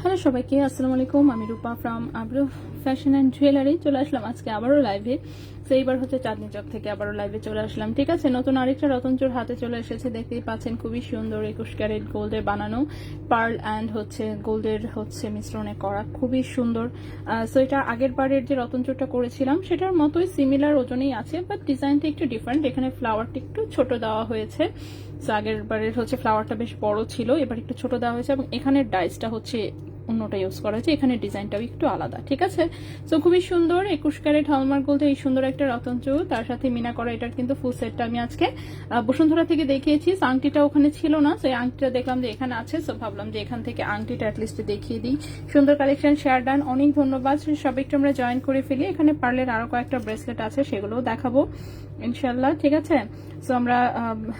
Hello সবাইকে, আসসালামু আলাইকুম। আমি রূপা from Abru fashion and jewellery চলে আসলাম আজকে আবারও লাইভে। তো এইবার হচ্ছে চাঁদনি চক থেকে আবারও লাইভে চলে আসলাম। ঠিক আছে, নতুন আরেকটা রতনচুর হাতে চলে এসেছে, দেখতেই পাচ্ছেন। খুবই সুন্দর 21 ক্যারেট গোল্ডের বানানো, পার্ল অ্যান্ড হচ্ছে গোল্ডের হচ্ছে মিশ্রণে করা, খুবই সুন্দর। সো এটা আগের বারের যে রতনচুরটা করেছিলাম সেটার মতোই সিমিলার ওজনেই আছে, বাট ডিজাইনটা একটু ডিফারেন্ট। এখানে ফ্লাওয়ারটা একটু ছোট দেওয়া হয়েছে। আগের বারের হচ্ছে ফ্লাওয়ারটা বেশ বড় ছিল, এবার একটু ছোট দেওয়া হয়েছে, এবং এখানের ডাইসটা হচ্ছে অন্যটা ইউজ করা হয়েছে। এখানে ডিজাইনটাও একটু আলাদা। ঠিক আছে, তো খুবই সুন্দর 21 ক্যারেট হলমার্ক গোল্ডে এই সুন্দর একটা রতনচুর, তার সাথে মিনা করা। এটার কিন্তু ফুল সেটটা আমি আজকে বসুন্ধরা থেকে দেখিয়েছি। আংটিটা ওখানে ছিল না, সেই আংটিটা দেখলাম যে এখানে আছে, সো ভাবলাম যে এখান থেকে আংটিটা অ্যাটলিস্ট দেখিয়ে দিই। সুন্দর কালেকশন, শেয়ার ডান, অনেক ধন্যবাদ। সব একটু আমরা জয়েন করে ফেলি। এখানে পার্লের আরো কয়েকটা ব্রেসলেট আছে, সেগুলোও দেখাবো ইনশাল্লাহ। ঠিক আছে, সো আমরা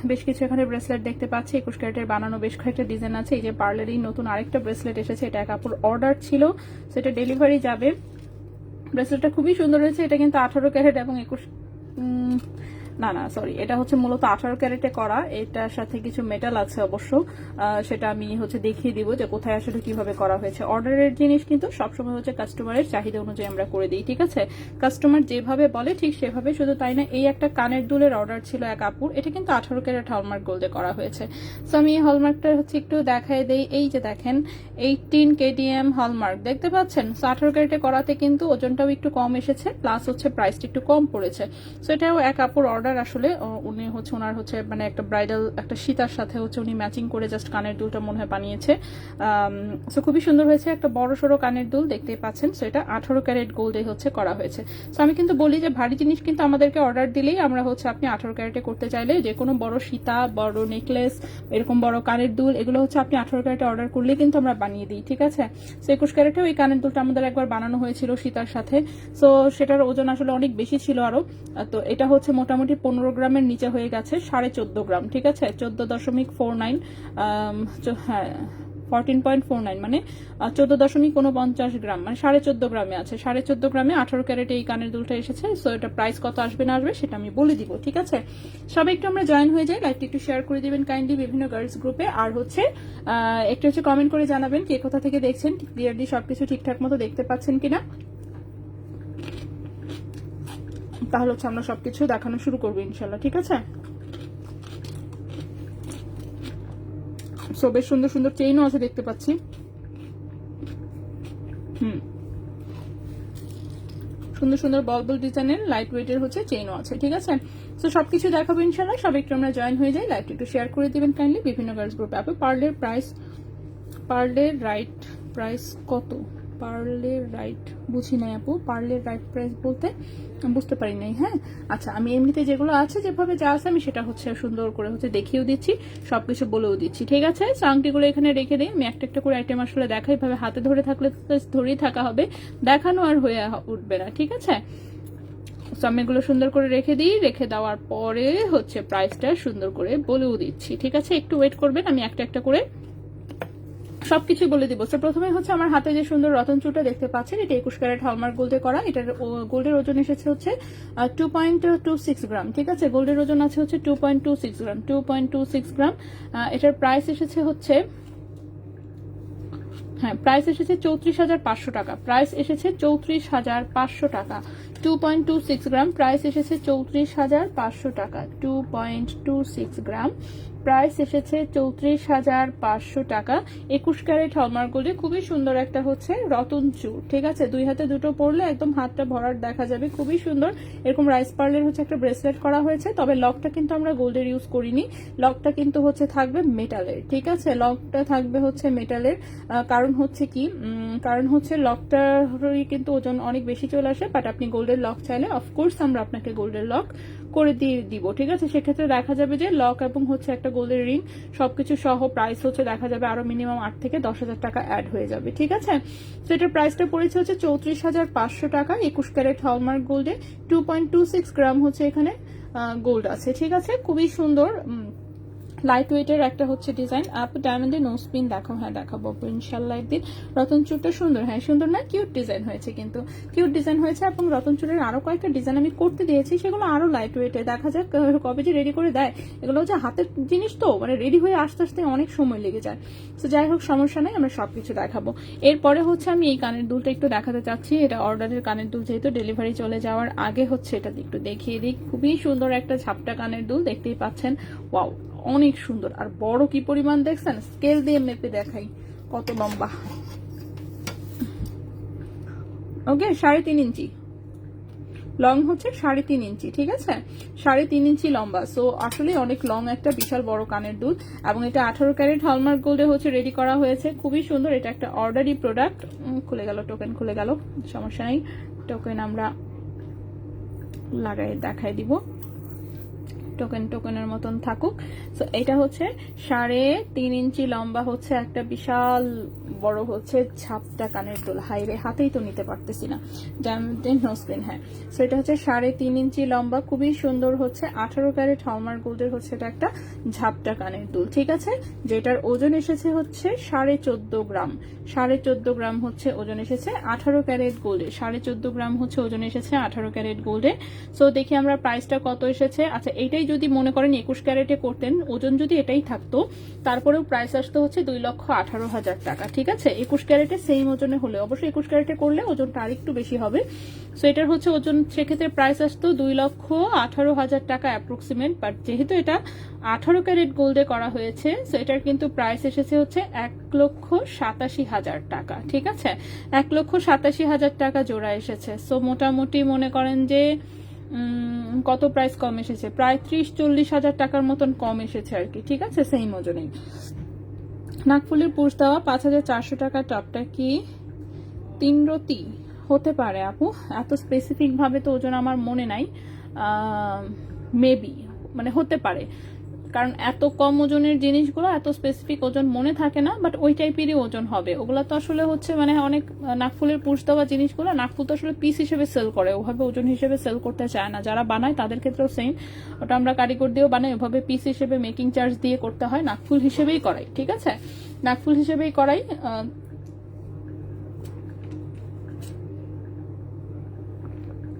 বেশ কিছু এখানে ব্রেসলেট দেখতে পাচ্ছি 21 ক্যারেটের বানানো, বেশ কয়েকটা ডিজাইন আছে। এই যে পার্লেরই নতুন আরেকটা ব্রেসলেট এসেছে, এটা কাপড় অর্ডার ছিল, সেটা ডেলিভারি যাবে। ব্রেসলেটটা খুবই সুন্দর হয়েছে। এটা কিন্তু 18 ক্যারেট এবং 21 না সরি, এটা হচ্ছে মূলত 18 ক্যারেটে করা। এটার সাথে কিছু মেটাল আছে অবশ্য, সেটা আমি হচ্ছে দেখিয়ে দিব যে কোথায় আসলে কিভাবে করা হয়েছে। অর্ডারের জিনিস কিন্তু সবসময় হচ্ছে কাস্টমারের চাহিদা অনুযায়ী আমরা করে দিই। ঠিক আছে, কাস্টমার যেভাবে বলে ঠিক সেভাবে। শুধু তাই না, এই একটা কানের দুলের অর্ডার ছিল এক আপুর, এটা কিন্তু 18 ক্যারেট হলমার্ক গোল্ডে করা হয়েছে। সো আমি এই হলমার্কটা হচ্ছে একটু দেখায় দেই। এই যে দেখেন 18 কেডিএম হলমার্ক, দেখতে পাচ্ছেন। সো 18 ক্যারেটে করাতে কিন্তু ওজনটাও একটু কম এসেছে, প্লাস হচ্ছে প্রাইসটা একটু কম পড়েছে। সো এটাও এক আপুর অর্ডার আসলে। উনি হচ্ছে ওনার হচ্ছে মানে একটা ব্রাইডাল একটা সীতার সাথে হচ্ছে উনি ম্যাচিং করে জাস্ট কানের দুলটা মনে হয় বানিয়েছে। সো খুবই সুন্দর হয়েছে, একটা বড় সড়ো কানের দুল দেখতেই পাচ্ছেন। সো এটা 18 ক্যারেট গোল্ডে হচ্ছে করা হয়েছে। সো আমি কিন্তু বলি যে ভারী জিনিস কিন্তু আমাদেরকে অর্ডার দিলেই আমরা হচ্ছে, আপনি 18 ক্যারেটে করতে চাইলে যে কোনো বড় সীতা, বড় নেকলেস, এরকম বড় কানের দুল, এগুলো হচ্ছে আপনি 18 ক্যারেটে অর্ডার করলেই কিন্তু আমরা বানিয়ে দিই। ঠিক আছে, সো 21 ক্যারেটেও এই কানের দুলটা আমাদের একবার বানানো হয়েছিল সীতার সাথে। সো সেটার ওজন আসলে অনেক বেশি ছিল আরো। তো এটা হচ্ছে মোটামুটি 15 গ্রামের নিচে হয়ে গেছে, 14.5 গ্রাম। ঠিক আছে, 14.49, হ্যাঁ 14.49 মানে 14.49 গ্রাম, মানে 14.5 গ্রামে আছে। 14.5 গ্রামে 18 ক্যারেটে এই কানের দুলটা এসেছে। সো এটা প্রাইস কত আসবে না আসবে সেটা আমি বলে দিব। ঠিক আছে, সবাই একটু আমরা জয়েন হয়ে যাই, লাইভটা একটু শেয়ার করে দিবেন কাইন্ডলি বিভিন্ন গার্লস গ্রুপে। আর হচ্ছে একটু হচ্ছে কমেন্ট করে জানাবেন কে কোথা থেকে দেখছেন, ক্লিয়ারলি সবকিছু ঠিকঠাক মতো দেখতে পাচ্ছেন কিনা। তাহলে হচ্ছে আমরা সবকিছু দেখানো শুরু করবো ইনশাল্লাহ। ঠিক আছে, সো বেশ সুন্দর সুন্দর চেইনও আছে দেখতে পাচ্ছি। সুন্দর সুন্দর বল বল ডিজাইনের লাইট ওয়েটের হচ্ছে চেইনও আছে। ঠিক আছে, সো সবকিছু দেখাবো ইনশাল্লাহ। সব একটু আমরা জয়েন হয়ে যাই, লাইভটা একটু শেয়ার করে দিবেন কাইন্ডলি বিভিন্ন গার্লস গ্রুপে। আপু পার্লের প্রাইস, পার্লের রাইট প্রাইস কত? পার্লের রাইট বুঝি নাই আপু, পার্লের রাইট প্রাইস বলতে বুঝতে পারি নাই। হ্যাঁ আচ্ছা, আমি এমনিতে যেগুলো আছে যেভাবে যা আছে আমি সেটা হচ্ছে সুন্দর করে হচ্ছে দেখিয়েও দিচ্ছি, সবকিছু বলেও দিচ্ছি। ঠিক আছে, আংটিগুলো এখানে রেখে দিই। আমি একটা একটা করে আইটেম আসলে দেখাই, ভাবে হাতে ধরে থাকলে ধরেই থাকা হবে, দেখানো আর হয়ে উঠবে না। ঠিক আছে, আমি এগুলো সুন্দর করে রেখে দিই। রেখে দেওয়ার পরে হচ্ছে প্রাইসটা সুন্দর করে বলেও দিচ্ছি। ঠিক আছে, একটু ওয়েট করবেন, আমি একটা একটা করে সবকিছু বলে দিব। তো প্রথমে হচ্ছে আমার হাতে যে সুন্দর রতনচুরটা দেখতে পাচ্ছেন, এটা 21 ক্যারেট হলমার্ক গোল্ডে করা। এটার গোল্ডের ওজন এসেছে হচ্ছে 2.26 গ্রাম। ঠিক আছে, গোল্ডের ওজন আছে হচ্ছে 2.26 গ্রাম, 2.26 গ্রাম। এটার প্রাইস এসেছে হচ্ছে, হ্যাঁ প্রাইস এসেছে 34,500 টাকা। প্রাইস এসেছে 34,500 টাকা। 2.26 গ্রাম, প্রাইস এসেছে 34,500 টাকা। 2.26 গ্রাম, প্রাইস এসেছে 34,500 টাকা। 21 ক্যারেট হলমার্ক গোল্ডে খুবই সুন্দর একটা হচ্ছে রতন চূড়। ঠিক আছে, দুই হাতে দুটো পরলে একদম হাতটা ভরাট দেখা যাবে, খুবই সুন্দর। এরকম রাইস পার্লের হচ্ছে একটা ব্রেসলেট করা হয়েছে, তবে লকটা কিন্তু আমরা গোল্ডের ইউজ করিনি, লকটা কিন্তু হচ্ছে থাকবে মেটালের। ঠিক আছে, লকটা থাকবে হচ্ছে মেটালের। কারণ হচ্ছে কি, কারণ হচ্ছে লকটারই কিন্তু ওজন অনেক বেশি চলে আসে, বাট আপনি গোল্ডের লক চাইলে অফকোর্স আমরা আপনাকে গোল্ডের লক করে দিয়ে দিব, ঠিক আছে। সেক্ষেত্রে দেখা যাবে যে লক এবং হচ্ছে একটা গোল্ডের রিং সবকিছু সহ প্রাইস হচ্ছে দেখা যাবে আরো মিনিমাম 8 থেকে 10,000 টাকা অ্যাড হয়ে যাবে, ঠিক আছে। তো এটার প্রাইসটা পড়েছে হচ্ছে 34,500 টাকা। 21 ক্যারেট হলমার্ক গোল্ডে 2.26 গ্রাম হচ্ছে এখানে গোল্ড আছে, ঠিক আছে। খুবই সুন্দর লাইট ওয়েটের একটা হচ্ছে ডিজাইন। আপ ডায়মন্ডের নোজ পিন দেখো, হ্যাঁ দেখাবো ইনশাল্লাহ একদিন। রতন চুরটা সুন্দর, হ্যাঁ সুন্দর না, কিউট ডিজাইন হয়েছে, কিন্তু কিউট ডিজাইন হয়েছে। এবং রতন চুরের আরো কয়েকটা ডিজাইন আমি করতে দিয়েছি, সেগুলো আরো লাইট ওয়েটে, দেখা যাক কবে যে রেডি করে দেয়। এগুলো হচ্ছে হাতের জিনিস তো, মানে রেডি হয়ে আস্তে আস্তে অনেক সময় লেগে যায়। তো যাই হোক সমস্যা নাই, আমরা সবকিছু দেখাবো। এরপরে হচ্ছে আমি এই কানের দুলটা একটু দেখাতে চাচ্ছি। এটা অর্ডারের কানের দুল, যেহেতু ডেলিভারি চলে যাওয়ার আগে হচ্ছে এটা একটু দেখিয়ে দিই। খুবই সুন্দর একটা ঝাপটা কানের দুল, দেখতেই পাচ্ছেন। ওয়াও, অনেক সুন্দর। আর বড় কি পরিমাণ দেখছেন, স্কেল দিয়ে মেপে দেখাই কত লম্বা। ওকে, 3.5 ইঞ্চি লং হচ্ছে, 3.5 ইঞ্চি, ঠিক আছে, 3.5 ইঞ্চি লম্বা। সো আসলে অনেক লং একটা বিশাল বড় কানের দুল। এবং এটা 18 ক্যারেট হলমার্ক গোল্ডে হচ্ছে রেডি করা হয়েছে, খুবই সুন্দর। এটা একটা অর্ডারি প্রোডাক্ট। খুলে গেল, টোকেন খুলে গেল, সমস্যা নেই, টোকেন আমরা লাগাই দেখাই দিব, টোকেনের মতন থাকুক। সো এটা হচ্ছে 3.5 ইঞ্চি লম্বা হচ্ছে একটা বিশাল বড় হচ্ছে ঝাপটা কানের দুল। হাইরে, হাতেই তো নিতে পারতেছি না, নো স্ক্রিন, হ্যাঁ। সো এটা হচ্ছে 3.5 ইঞ্চি লম্বা, খুবই সুন্দর হচ্ছে 18 ক্যারেট হলমার্ক গোল্ডের হচ্ছে এটা একটা ঝাপটা কানের দুল, ঠিক আছে। যেটার ওজন এসেছে হচ্ছে 14.5 গ্রাম। 14.5 গ্রাম হচ্ছে ওজন এসেছে 18 ক্যারেট গোল্ডে। 14.5 গ্রাম হচ্ছে ওজন এসেছে 18 ক্যারেট গোল্ডে। সো দেখি আমরা প্রাইসটা কত এসেছে। আচ্ছা, এইটাই যদি মনে করেন 21 ক্যারেটে করতেন, ওজন যদি এটাই থাকতো, তারপরেও প্রাইস আসতো হচ্ছে 2,18,000 টাকা, ঠিক আছে। 21 ক্যারেটে সেম ওজনে হলে, অবশ্যই 21 ক্যারেটে করলে ওজনটা আরেকটু বেশি হবে। সো এটার হচ্ছে ওজন, সেক্ষেত্রে প্রাইস আসতো 2,18,000 টাকা অ্যাপ্রক্সিমেট। বাট যেহেতু এটা 18 ক্যারেট গোল্ডে করা হয়েছে, সো এটার কিন্তু প্রাইস এসেছে হচ্ছে 1,87,000 টাকা, ঠিক আছে। 1,87,000 টাকা জোড়া এসেছে। সো মোটামুটি মনে করেন যে কত প্রাইস কম এসেছে, প্রায় 30-40 হাজার টাকার মতন কম এসেছে আর কি, ঠিক আছে, সেম ওজনেই। নাকফুলের পুষ দেওয়া 5,400 টাকা। টপটা কি 3 রতি হতে পারে আপু, এত স্পেসিফিক ভাবে তো ওজন আমার মনে নাই, মেবি মানে হতে পারে, কারণ এত কম ওজনের জিনিসগুলো এত স্পেসিফিক ওজন মনে থাকে না, বাট ওই টাইপেরই ওজন হবে। ওগুলা তো আসলে হচ্ছে মানে অনেক নাকফুলের পুষ দেওয়া জিনিসগুলো নাকফুল তো আসলে পিস হিসেবে সেল করে, ওভাবে ওজন হিসেবে সেল করতে চায় না। যারা বানায় তাদের ক্ষেত্রেও সেম, ওটা আমরা কারিগর দিয়েও বানাই, ওভাবে পিস হিসেবে মেকিং চার্জ দিয়ে করতে হয়, নাকফুল হিসেবেই করাই, ঠিক আছে, নাকফুল হিসেবেই করাই।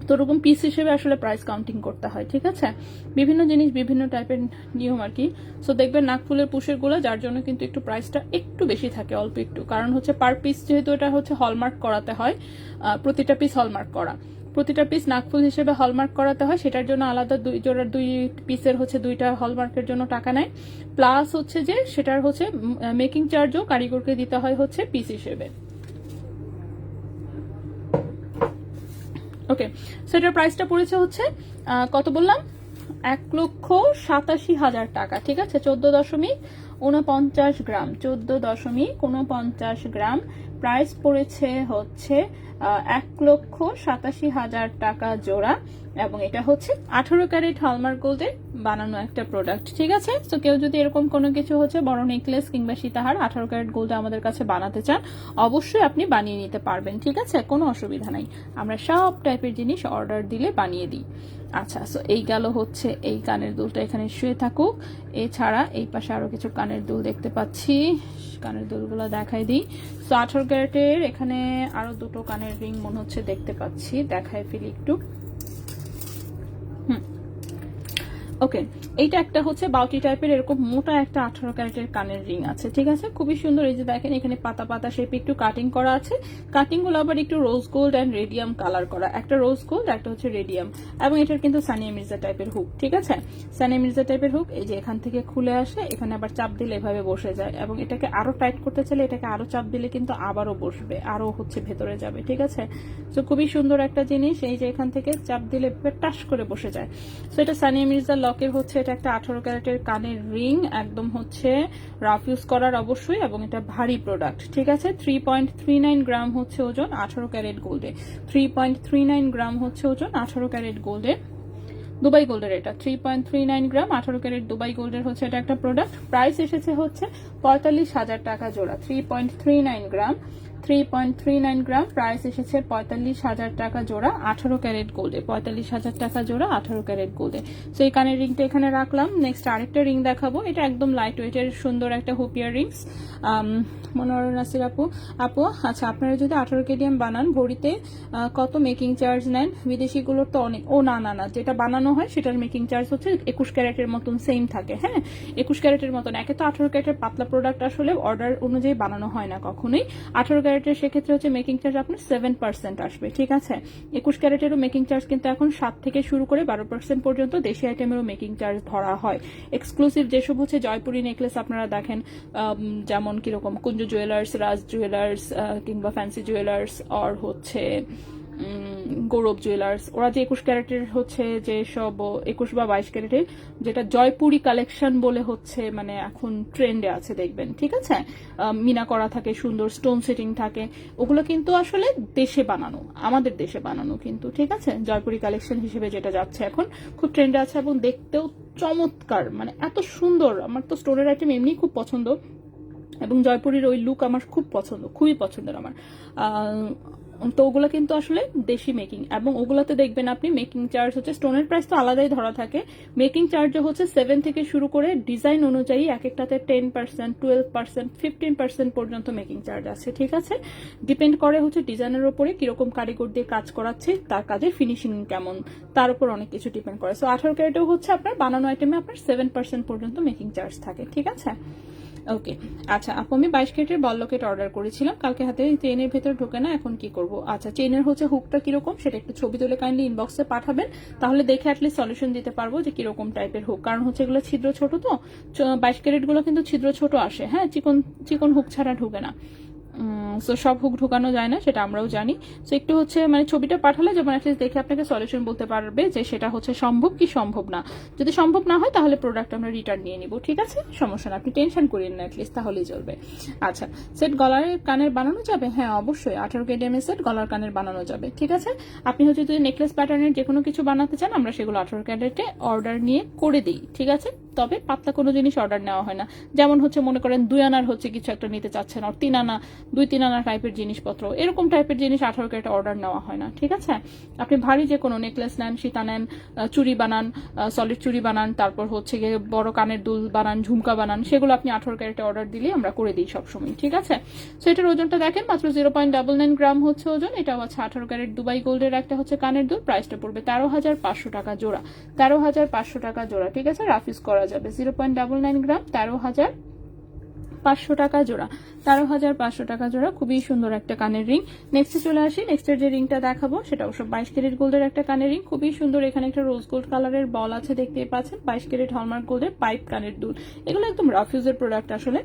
তো ওরকম পিস হিসেবে আসলে প্রাইস কাউন্টিং করতে হয়, ঠিক আছে। বিভিন্ন জিনিস বিভিন্ন টাইপের নিয়ম আর কি। সো দেখবেন নাকফুলের পুশের গুলো, যার জন্য কিন্তু একটু প্রাইসটা একটু বেশি থাকে, অল্প একটু, কারণ হচ্ছে পার পিস যেহেতু এটা হচ্ছে হলমার্ক করাতে হয়, প্রতিটা পিস হলমার্ক করা, প্রতিটা পিস নাকফুল হিসেবে হলমার্ক করাতে হয়, সেটার জন্য আলাদা দুই পিসের হচ্ছে 2টা হলমার্কের জন্য টাকা নেয়। প্লাস হচ্ছে যে সেটার হচ্ছে মেকিং চার্জও কারিগরকে দিতে হয় হচ্ছে পিস হিসেবে। ওকে, সেটার প্রাইসটা পড়েছে হচ্ছে কত বললাম, 1,87,000 টাকা, ঠিক আছে। 14.49 গ্রাম, 14.49 গ্রাম প্রাইস পড়েছে হচ্ছে 1,87,000 টাকা জোড়া। এবং এটা হচ্ছে 18 ক্যারেট হলমার্ক গোল্ডে বানানো একটা প্রোডাক্ট, ঠিক আছে। তো কেউ যদি এরকম কোনো কিছু হচ্ছে বড় নেকলেস কিংবা সীতাহার 18 ক্যারেট গোল্ডে আমাদের কাছে বানাতে চান, অবশ্যই আপনি বানিয়ে নিতে পারবেন, ঠিক আছে, কোনো অসুবিধা নাই। আমরা সব টাইপের জিনিস অর্ডার দিলে বানিয়ে দিই। আচ্ছা, সো এই গেল হচ্ছে এই কানের দুলটা, এখানে শুয়ে থাকুক। এছাড়া এই পাশে আরো কিছু কানের দুল দেখতে পাচ্ছি, কানের দুলগুলো দেখাই দিই। সো 18 ক্যারেটের এখানে আরো 2টো কানের রিং মনে হচ্ছে দেখতে পাচ্ছি, দেখায় ফেলি একটু। ওকে, এইটা একটা হচ্ছে বাউটি টাইপের এরকম মোটা একটা 18 ক্যারেটের কানের রিং আছে, ঠিক আছে, খুবই সুন্দর। এই যে দেখেন এখানে পাতা পাতা শেপে একটু কাটিং করা আছে, কাটিং গুলো আবার একটু rose gold and radium colour করা, একটা রোজ গোল্ড একটা হচ্ছে রেডিয়াম। এবং এটার কিন্তু সানিয়া মির্জা টাইপের হুক, ঠিক আছে, সানিয়া মির্জা টাইপের হুক। এই যে এখান থেকে খুলে আসে, এখানে আবার চাপ দিলে এভাবে বসে যায়, এবং এটাকে আরো টাইট করতে চাইলে এটাকে আরো চাপ দিলে কিন্তু আবারও বসবে, আরো হচ্ছে ভেতরে যাবে, ঠিক আছে। তো খুবই সুন্দর একটা জিনিস, এই যে এখান থেকে চাপ দিলে টাস করে বসে যায়। তো এটা সানিয়া মির্জা লকের হচ্ছে, এটা একটা 18 ক্যারেটের কানের রিং, একদম হচ্ছে রাফ ইউজ করার অবশ্যই, এবং এটা ভারী প্রোডাক্ট, ঠিক আছে। 3.39 গ্রাম হচ্ছে ওজন 18 ক্যারেট গোল্ডে, 3.39 গ্রাম হচ্ছে ওজন 18 ক্যারেট গোল্ডে। দুবাই গোল্ডের এটা 3.39 গ্রাম 18 ক্যারেট দুবাই গোল্ডের হচ্ছে এটা একটা প্রোডাক্ট। প্রাইস এসেছে হচ্ছে 45,000 টাকা জোড়া। 3.39 গ্রাম 3.39 গ্রাম প্রাইস এসেছে 45,000 টাকা জোড়া 18 ক্যারেট গোল্ডে। 45,000 টাকা জোড়া 18 ক্যারেট গোল্ডে। সো এই কানের রিংটা এখানে রাখলাম। নেক্সট আরেকটা রিং দেখাবো। এটা একদম লাইট ওয়েটের সুন্দর একটা হুপ ইয়াররিংস। মনোয়ার নাসির আপু আচ্ছা, আপনারা যদি 18 কেডিএম বানান ভরিতে কত মেকিং চার্জ নেন? বিদেশিগুলোর তো অনেক। ও না না না, যেটা বানানো হয় সেটার মেকিং চার্জ হচ্ছে 21 ক্যারেটের মতন সেম থাকে। হ্যাঁ, 21 ক্যারেটের মতন। একে তো 18 ক্যারেটের পাতলা প্রোডাক্ট আসলে অর্ডার অনুযায়ী বানানো হয় না কখনোই। 18 ক্যারেটের সেক্ষেত্রে হচ্ছে মেকিং চার্জ আপনার 7% আসবে। ঠিক আছে, 21 ক্যারেটেরও মেকিং চার্জ কিন্তু এখন 7 থেকে শুরু করে 12% পর্যন্ত দেশি আইটেমেরও মেকিং চার্জ ধরা হয়। এক্সক্লুসিভ যেসব হচ্ছে জয়পুরি নেকলেস আপনারা দেখেন, যেমন কিরকম কুঞ্জ জুয়েলার্স, রাজ জুয়েলার্স কিংবা ফ্যান্সি জুয়েলার্স আর হচ্ছে গৌরব জুয়েলার্স, ওরা যে 21 ক্যারেটের হচ্ছে যে সব 21 বা 22 ক্যারেটের যেটা জয়পুরি কালেকশন বলে হচ্ছে মানে এখন ট্রেন্ডে আছে দেখবেন। ঠিক আছে, মিনা করা থাকে, সুন্দর স্টোন সেটিং থাকে, ওগুলো কিন্তু আসলে দেশে বানানো, আমাদের দেশে বানানো কিন্তু। ঠিক আছে, জয়পুরি কালেকশন হিসেবে যেটা যাচ্ছে এখন খুব ট্রেন্ডে আছে এবং দেখতেও চমৎকার, মানে এত সুন্দর। আমার তো স্টোনের আইটেম এমনি খুব পছন্দ এবং জয়পুরের ওই লুক আমার খুব পছন্দ, খুবই পছন্দের আমার। তো ওগুলো কিন্তু আসলে দেশি মেকিং এবং ওগুলোতে দেখবেন আপনি মেকিং চার্জ হচ্ছে স্টোনের প্রাইস তো আলাদাই ধরা থাকে, মেকিং চার্জ হচ্ছে 7 থেকে শুরু করে ডিজাইন অনুযায়ী এক একটাতে 10%, 12%, 15% পর্যন্ত মেকিং চার্জ আছে। ঠিক আছে, ডিপেন্ড করে হচ্ছে ডিজাইনের উপরে কিরকম কারিগর দিয়ে কাজ করাচ্ছে, তার কাজের ফিনিশিং কেমন, তার উপর অনেক কিছু ডিপেন্ড করে। সো 18 ক্যারেটেও হচ্ছে আপনার বানানো আইটেমে আপনার 7% পর্যন্ত মেকিং চার্জ থাকে। ঠিক আছে, ওকে। আচ্ছা আপু, আমি 22 ক্যারেটের বল লকেট অর্ডার করেছিলাম, কালকে হাতে চেইনের ভেতর ঢোকে না, এখন কি করব? আচ্ছা, চেইনের হচ্ছে হুকটা কিরকম সেটা একটু ছবি তুলে কাইন্ডলি ইনবক্সে পাঠাবেন, তাহলে দেখে অ্যাটলিস্ট সলিউশন দিতে পারবো যে কিরকম টাইপের হুক। কারণ হচ্ছে এগুলো ছিদ্র ছোট, তো 22 ক্যারেট গুলো কিন্তু ছিদ্র ছোট আসে। হ্যাঁ, চিকন চিকন হুক ছাড়া ঢুকে না। সো সব হুক ঢুকানো যায় না, সেটা আমরাও জানি। সো একটু হচ্ছে মানে ছবিটা পাঠালে যেমন অ্যাটলিস্ট দেখে আপনাকে সলিউশন বলতে পারবে যে সেটা হচ্ছে সম্ভব কি সম্ভব না। যদি সম্ভব না হয় তাহলে প্রোডাক্ট আমরা রিটার্ন নিয়ে নিব। ঠিক আছে, সমস্যা না, আপনি টেনশন করিয়েন না, অ্যাটলিস্ট তাহলেই চলবে। আচ্ছা, সেট গলার কানের বানানো যাবে? হ্যাঁ অবশ্যই, 18 কেডিএম সেট গলার কানের বানানো যাবে। ঠিক আছে, আপনি হচ্ছে যদি নেকলেস প্যাটার্নের যে কোনো কিছু বানাতে চান আমরা সেগুলো 18 ক্যারেটে অর্ডার নিয়ে করে দিই। ঠিক আছে, তবে পাতলা কোনো জিনিস অর্ডার নেওয়া হয় না। যেমন হচ্ছে মনে করেন 2 আনার হচ্ছে কিছু একটা নিতে চাচ্ছেন, আর 3 আনা 2-3 আনা টাইপের জিনিসপত্র, এরকম টাইপের জিনিস 18 ক্যারেটে অর্ডার নেওয়া হয় না। ঠিক আছে, আপনি ভারী যে কোনো নেকলেস নেন, সীতা নেন, চুড়ি বানান, সলিড চুড়ি বানান, তারপর হচ্ছে গিয়ে বড় কানের দুল বানান, ঝুমকা বানান, সেগুলো আপনি 18 ক্যারেটে অর্ডার দিলে আমরা করে দিই সবসময়। ঠিক আছে, সো এটার ওজনটা দেখেন মাত্র 0.99 গ্রাম হচ্ছে ওজন। এটাও আছে 18 ক্যারেট দুবাই গোল্ডের একটা হচ্ছে কানের দুল। প্রাইসটা পড়বে 13,500 টাকা জোড়া। 13,500 টাকা জোড়া। ঠিক আছে, রাফিজ করা যাবে। 0.99 গ্রাম 13,500 টাকা জোড়া। 13,500 টাকা জোড়া, খুবই সুন্দর একটা কানের রিং। নেক্সটে চলে আসি। নেক্সটের যে রিংটা দেখাবো সেটা অবশ্য 22 ক্যারেট গোল্ডের একটা কানের রিং, খুবই সুন্দর। এখানে একটা রোজ গোল্ড কালারের বল আছে দেখতেই পাচ্ছেন। 22 ক্যারেট হলমার্ক গোল্ডের পাইপ কানের দুল, এগুলো একদম রাফিউজের প্রোডাক্ট আসলে,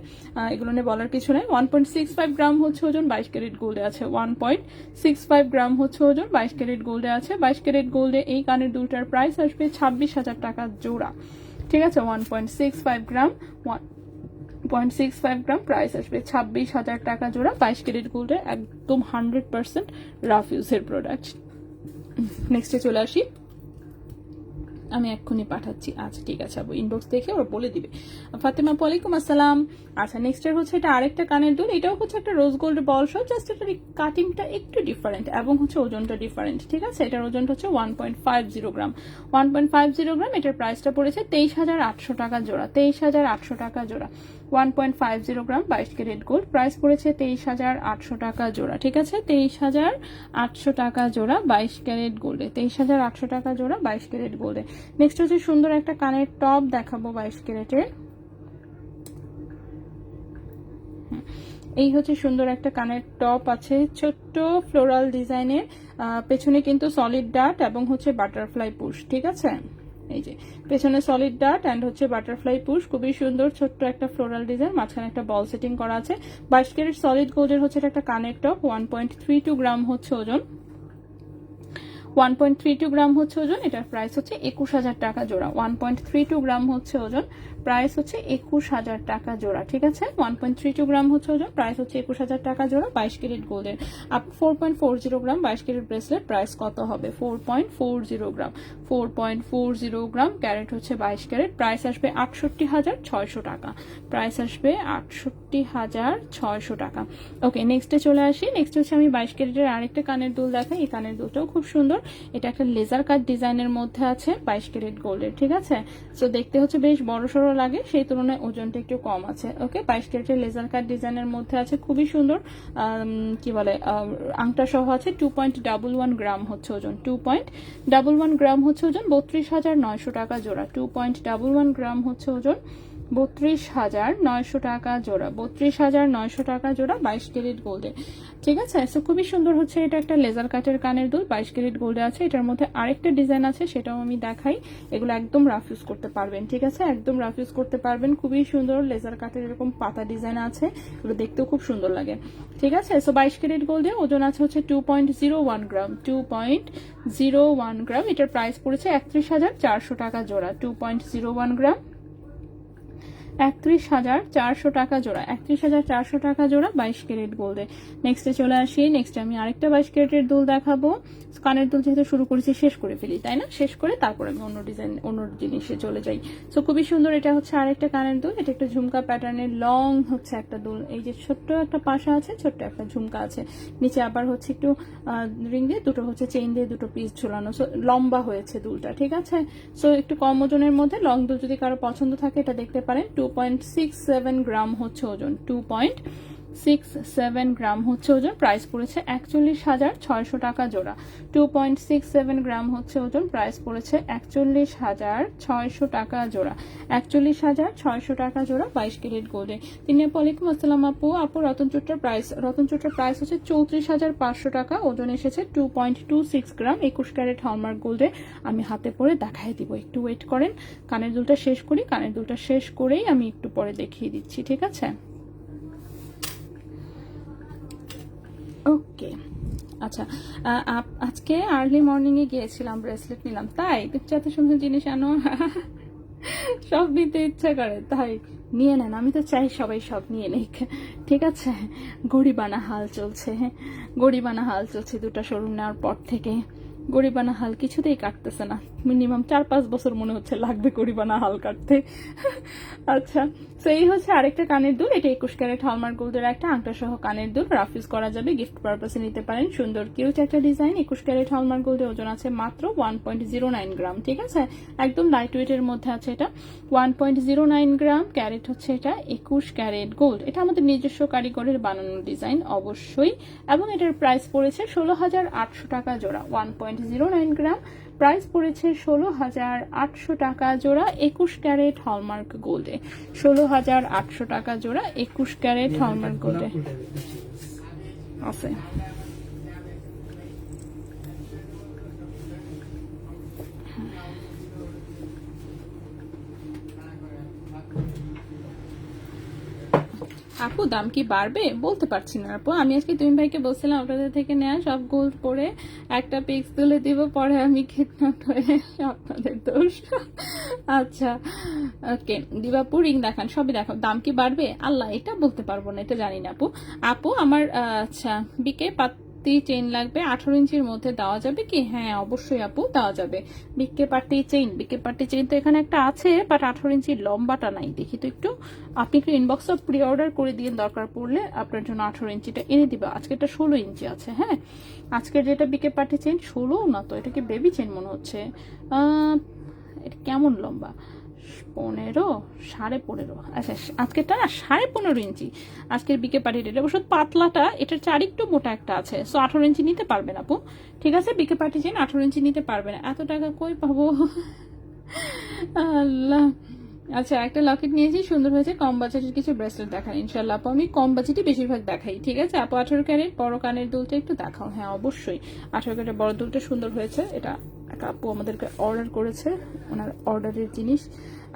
এগুলো নিয়ে বলার কিছু নেই। 1.65 গ্রাম হচ্ছে ওজন, 22 ক্যারেট গোল্ডে আছে। 1.65 গ্রাম হচ্ছে ওজন, 22 ক্যারেট গোল্ডে আছে। 22 ক্যারেট গোল্ডে এই কানের দুলটার প্রাইস আসবে 26,000 টাকা জোড়া। ঠিক আছে, 1.65 গ্রাম 0.65 গ্রাম প্রাইস আসবে 26,000 টাকা জোড়া। 22 ক্যারেট গোল্ডের একদম 100% রাফ ইউজের প্রোডাক্ট। নেক্সটে চলে আসি, আমি এক্ষুনি পাঠাচ্ছি। আচ্ছা ঠিক আছে, আবু ইনবক্স দেখে ওরা বলে দিবে। ফাতেমা আপু ওয়ালাইকুম আসসালাম। আচ্ছা, নেক্সটের হচ্ছে এটা আরেকটা কানের দুল, এটাও হচ্ছে একটা রোজ গোল্ড বল সহ, জাস্ট এটার কাটিংটা একটু ডিফারেন্ট এবং হচ্ছে ওজনটা ডিফারেন্ট। ঠিক আছে, এটার ওজনটা হচ্ছে 1.50 গ্রাম। 1.50 গ্রাম, এটার প্রাইসটা পড়েছে 23,800 টাকা জোড়া। 23,800 টাকা জোড়া। 1.50 গ্রাম 22 ক্যারেট গোল্ড, প্রাইস পড়েছে 23,800 টাকা জোড়া। ঠিক আছে, 23,800 টাকা জোড়া 22 ক্যারেট গোল্ডে। 23,800 টাকা জোড়া 22 ক্যারেট গোল্ডে। নেক্সট হচ্ছে সুন্দর একটা কানের টপ দেখাবো 22 ক্যারেটের। এই হচ্ছে সুন্দর একটা কানের টপ আছে, ছোট্ট ফ্লোরাল ডিজাইনের, পেছনে কিন্তু সলিড ডাট এবং হচ্ছে বাটারফ্লাই পুশ। ঠিক আছে, এই যে পেছনে সলিড ডাট এন্ড হচ্ছে বাটারফ্লাই পুশ, খুবই সুন্দর ছোট্ট একটা ফ্লোরাল ডিজাইন, মাঝখানে একটা বল সেটিং করা আছে। 22 ক্যারেট সলিড গোল্ডের হচ্ছে একটা কানের টপ। 1.32 গ্রাম হচ্ছে ওজন। 1.32 গ্রাম হচ্ছে ওজন, এটার প্রাইস হচ্ছে 21,000 টাকা জোড়া। 1.32 গ্রাম হচ্ছে ওজন, প্রাইস হচ্ছে 21,000 টাকা জোড়া। ঠিক আছে, 1.32 গ্রাম হচ্ছে ওজন, প্রাইস হচ্ছে 21,000 টাকা জোড়া। 22 ক্যারেট গোল্ডের আপ 4.40 গ্রাম 22 ক্যারেট ব্রেসলেট প্রাইস কত হবে? 4.40 গ্রাম। 4.40 গ্রাম ক্যারেট হচ্ছে 22 ক্যারেট, প্রাইস আসবে 68,600 টাকা। প্রাইস আসবে 68,600 টাকা। ওকে, নেক্সটে চলে আসি। নেক্সট হচ্ছে আমি 22 ক্যারেটের আরেকটা কানের দুল দেখাই। এই কানের দুলটাও খুব সুন্দর, এটা একটা লেজার কাট ডিজাইনের মধ্যে আছে, 22 ক্যারেট গোল্ডের। ঠিক আছে, সো দেখতে হচ্ছে বেশ বড় সড়ো লাগে, সেই তুলনায় ওজনটা একটু কম আছে। ওকে, 22 ক্যারেটের লেজার কাট ডিজাইনের মধ্যে আছে, খুবই সুন্দর। কি বলে, আংটা সহ আছে। 2.11 গ্রাম হচ্ছে ওজন, 2.11 গ্রাম হচ্ছে ওজন, 32,900 টাকা জোড়া। 2.11 গ্রাম হচ্ছে ওজন, 32,900 টাকা জোড়া। 32,900 টাকা জোড়া 22 ক্যারেট গোল্ডে। ঠিক আছে, সো খুবই সুন্দর হচ্ছে, এটা একটা লেজার কাটের কানের দুল, 22 ক্যারেট গোল্ডে আছে। এটার মধ্যে আরেকটা ডিজাইন আছে, সেটাও আমি দেখাই। এগুলো একদম রাফ ইউজ করতে পারবেন। ঠিক আছে, একদম রাফ ইউজ করতে পারবেন, খুবই সুন্দর লেজার কাটের এরকম পাতা ডিজাইন আছে, এগুলো দেখতেও খুব সুন্দর লাগে। ঠিক আছে, সো 22 ক্যারেট গোল্ডে ওজন আছে হচ্ছে 2.01 গ্রাম। 2.01 গ্রাম, এটার প্রাইস পড়েছে 31,400 টাকা জোড়া। 2.01 গ্রাম, 31,400 টাকা জোড়া। 31,400 টাকা জোড়া 22 ক্যারেট গোল্ডে। নেক্সটে চলে আসি। নেক্সটে আমি আরেকটা 22 ক্যারেটের দুল দেখাবো। কানের দুল যেহেতু শুরু করেছি, শেষ করে ফেলি, তাই না? শেষ করে তারপর আমি অন্য ডিজাইন, অন্য জিনিসে চলে যাই। সো খুবই সুন্দর, এটা হচ্ছে আরেকটা কানের দুল। এটা একটা ঝুমকা প্যাটার্নের লং হচ্ছে একটা দুল। এই যে ছোট্ট একটা পাশা আছে, ছোট্ট একটা ঝুমকা আছে, নিচে আবার হচ্ছে একটু রিং দিয়ে, দুটো হচ্ছে চেইন দিয়ে দুটো পিস ঝুলানো। সো লম্বা হয়েছে দুলটা। ঠিক আছে, সো একটু কম ওজনের মধ্যে লং দুল যদি কারো পছন্দ থাকে এটা দেখতে পারেন। 2.67 গ্রাম হচ্ছে ওজন। 2.67 গ্রাম হচ্ছে ওজন, প্রাইস পড়েছে 41,600 টাকা জোড়া। 2.67 গ্রাম হচ্ছে ওজন, প্রাইস পড়েছে 41,600 টাকা জোড়া। 41,600 টাকা জোড়া 22 ক্যারেট গোল্ডে। তিনি ওয়ালাইকুম আসসালাম আপু। আপু রতন চুট্টার প্রাইস হচ্ছে 34,500 টাকা। ওজন এসেছে 2.26 গ্রাম, 21 ক্যারেট হলমার্ক গোল্ডে। আমি হাতে পরে দেখাই দিব, একটু ওয়েট করেন। কানের দুলটা শেষ করি, কানের দুলটা শেষ করেই আমি একটু পরে দেখিয়ে দিচ্ছি। ঠিক আছে, ওকে। আচ্ছা, আজকে আর্লি মর্নিং এ গিয়েছিলাম, ব্রেসলেট নিলাম। তাই তুমি এত সুন্দর জিনিস আনো, সব নিতে ইচ্ছা করে, তাই নিয়ে নেন। আমি তো চাই সবাই সব নিয়ে নিক। ঠিক আছে, গরিবানা হাল চলছে, গরিবানা হাল চলছে দুটা শোরুম নেওয়ার পর থেকে। গরিবানা হাল কিছুতেই কাটতেছে না, মিনিমাম 4-5 বছর মনে হচ্ছে লাগবে গরিবানা হাল কাটতে। আচ্ছা, তো এই হচ্ছে আরেকটা কানের দুল। এটা 21 ক্যারেট হলমার্ক গোল্ডের একটা আংটা সহ কানের দুল, রাফ ইউজ করা যাবে, গিফট পারপাসে নিতে পারেন। সুন্দর কিউট একটা ডিজাইন। 21 ক্যারেট হলমার্ক গোল্ডের ওজন আছে মাত্র 1.09 গ্রাম। ঠিক আছে, একদম লাইট ওয়েটের মধ্যে আছে এটা। 1.09 গ্রাম, ক্যারেট হচ্ছে এটা 21 ক্যারেট গোল্ড। এটা আমাদের নিজস্ব কারিগরের বানানো ডিজাইন অবশ্যই, এবং এটার প্রাইস পড়েছে 16,800 টাকা জোড়া। 1.09 গ্রাম, প্রাইস পড়েছে 16,800 টাকা জোড়া, 21 ক্যারেট হলমার্ক গোল্ডে। 16,800 টাকা জোড়া 21 ক্যারেট হলমার্ক গোল্ডে আছে। আপু দাম কি বাড়বে? বলতে পারছি না আপু। আমি আজকে তুমি ভাইকে বলছিলাম আপনাদের থেকে নেয়া সব গোল্ড পরে একটা পিক্স তুলে দিব, পরে আমি কিডন্যাপ হয়ে আপনাদের দোষ। আচ্ছা, ওকে। দিবাপু রিং দেখান, সবই দেখাও। দাম কি বাড়বে? আল্লাহ, এটা বলতে পারবো না, এটা জানি না আপু। আপু আমার আচ্ছা বিকে চেইন লাগবে 18 ইঞ্চির মধ্যে, দেওয়া যাবে কি? হ্যাঁ অবশ্যই আপু, দেওয়া যাবে। বিকে পার্টি চেইন তো এখানে একটা আছে, বাট 18 ইঞ্চির লম্বাটা নাই। দেখি তো একটু, আপনি একটু ইনবক্সে প্রি অর্ডার করে দিয়ে, দরকার পড়লে আপনার জন্য 18 ইঞ্চিটা এনে দিবা। আজকে এটা 16 ইঞ্চি আছে। হ্যাঁ, আজকের যেটা বিকে পার্টি চেইন 16 না তো, এটা কি বেবি চেইন মনে হচ্ছে। এটা কেমন লম্বা? 15, 15.5। আচ্ছা, আজকেরটা না 15.5 ইঞ্চি। আজকের বিকে পার্টিটা, এটা অবশ্য পাতলাটা, এটার চার একটু মোটা একটা আছে। সো 18 ইঞ্চি নিতে পারবেন আপু। ঠিক আছে, বিকে পার্টি চেইন 18 ইঞ্চি নিতে পারবেন। এত টাকা কই পাবো? আল্লাহ। আচ্ছা, একটা লকেট নিয়েছি, সুন্দর হয়েছে। কম বাজেটের কিছু ব্রেসলেট দেখান ইনশাল্লাহ আপু। আমি কম বাজেটই বেশিরভাগ দেখাই। ঠিক আছে আপু, 18 ক্যারেট বড় কানের দুলটা একটু দেখাও। হ্যাঁ অবশ্যই, 18 ক্যারেট বড় দুলটা সুন্দর হয়েছে। এটা একটা আপু আমাদেরকে অর্ডার করেছে, ওনার অর্ডারের জিনিস।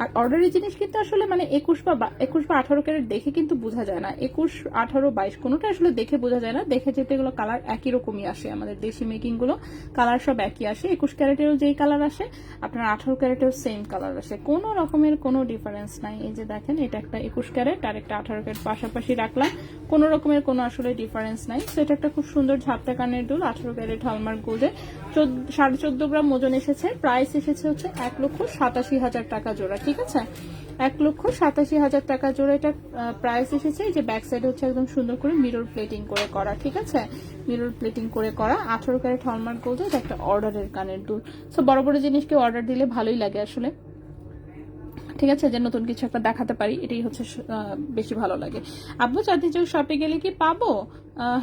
আর অর্ডারি জিনিস কিন্তু আসলে মানে 21 বা 18 ক্যারেট দেখে কিন্তু বোঝা যায় না, 21, 18, 22 কোনোটা আসলে দেখে বোঝা যায় না। দেখে যেতে এগুলো কালার একই রকমই আসে, আমাদের দেশি মেকিং গুলো কালার সব একই আসে। 21 ক্যারেটেরও যেই কালার আসে আপনার 18 ক্যারেটেও সেম কালার আসে, কোনো রকমের কোনো ডিফারেন্স নাই। এই যে দেখেন এটা একটা 21 ক্যারেট আর একটা 18 ক্যারেট পাশাপাশি রাখলাম, কোনো রকমের কোনো আসলে ডিফারেন্স নাই। তো এটা একটা খুব সুন্দর ঝাপটা কানের দুল, 18 ক্যারেট হলমার্ক গোল্ডে, 14.5 গ্রাম ওজন এসেছে। প্রাইস এসেছে হচ্ছে 1,87,000 টাকা জোড়া, ঠিক আছে, 1,87,000 টাকা জোড়া এটা প্রাইস এসেছে। এই যে ব্যাক সাইড হচ্ছে একদম সুন্দর করে মিরর প্লেটিং করে করা, ঠিক আছে, মিরর প্লেটিং করে করা 18 ক্যারেট হলমার্ক গোল্ড। এটা একটা অর্ডারের কানের দুল। সো বড় বড় জিনিসকে অর্ডার দিলে ভালোই লাগে আসলে, ঠিক আছে, যে নতুন কিছু একটা দেখাতে পারি, এটাই হচ্ছে বেশি ভালো লাগে। আব্বু চাঁদনি চৌক শপে গেলে কি পাবো?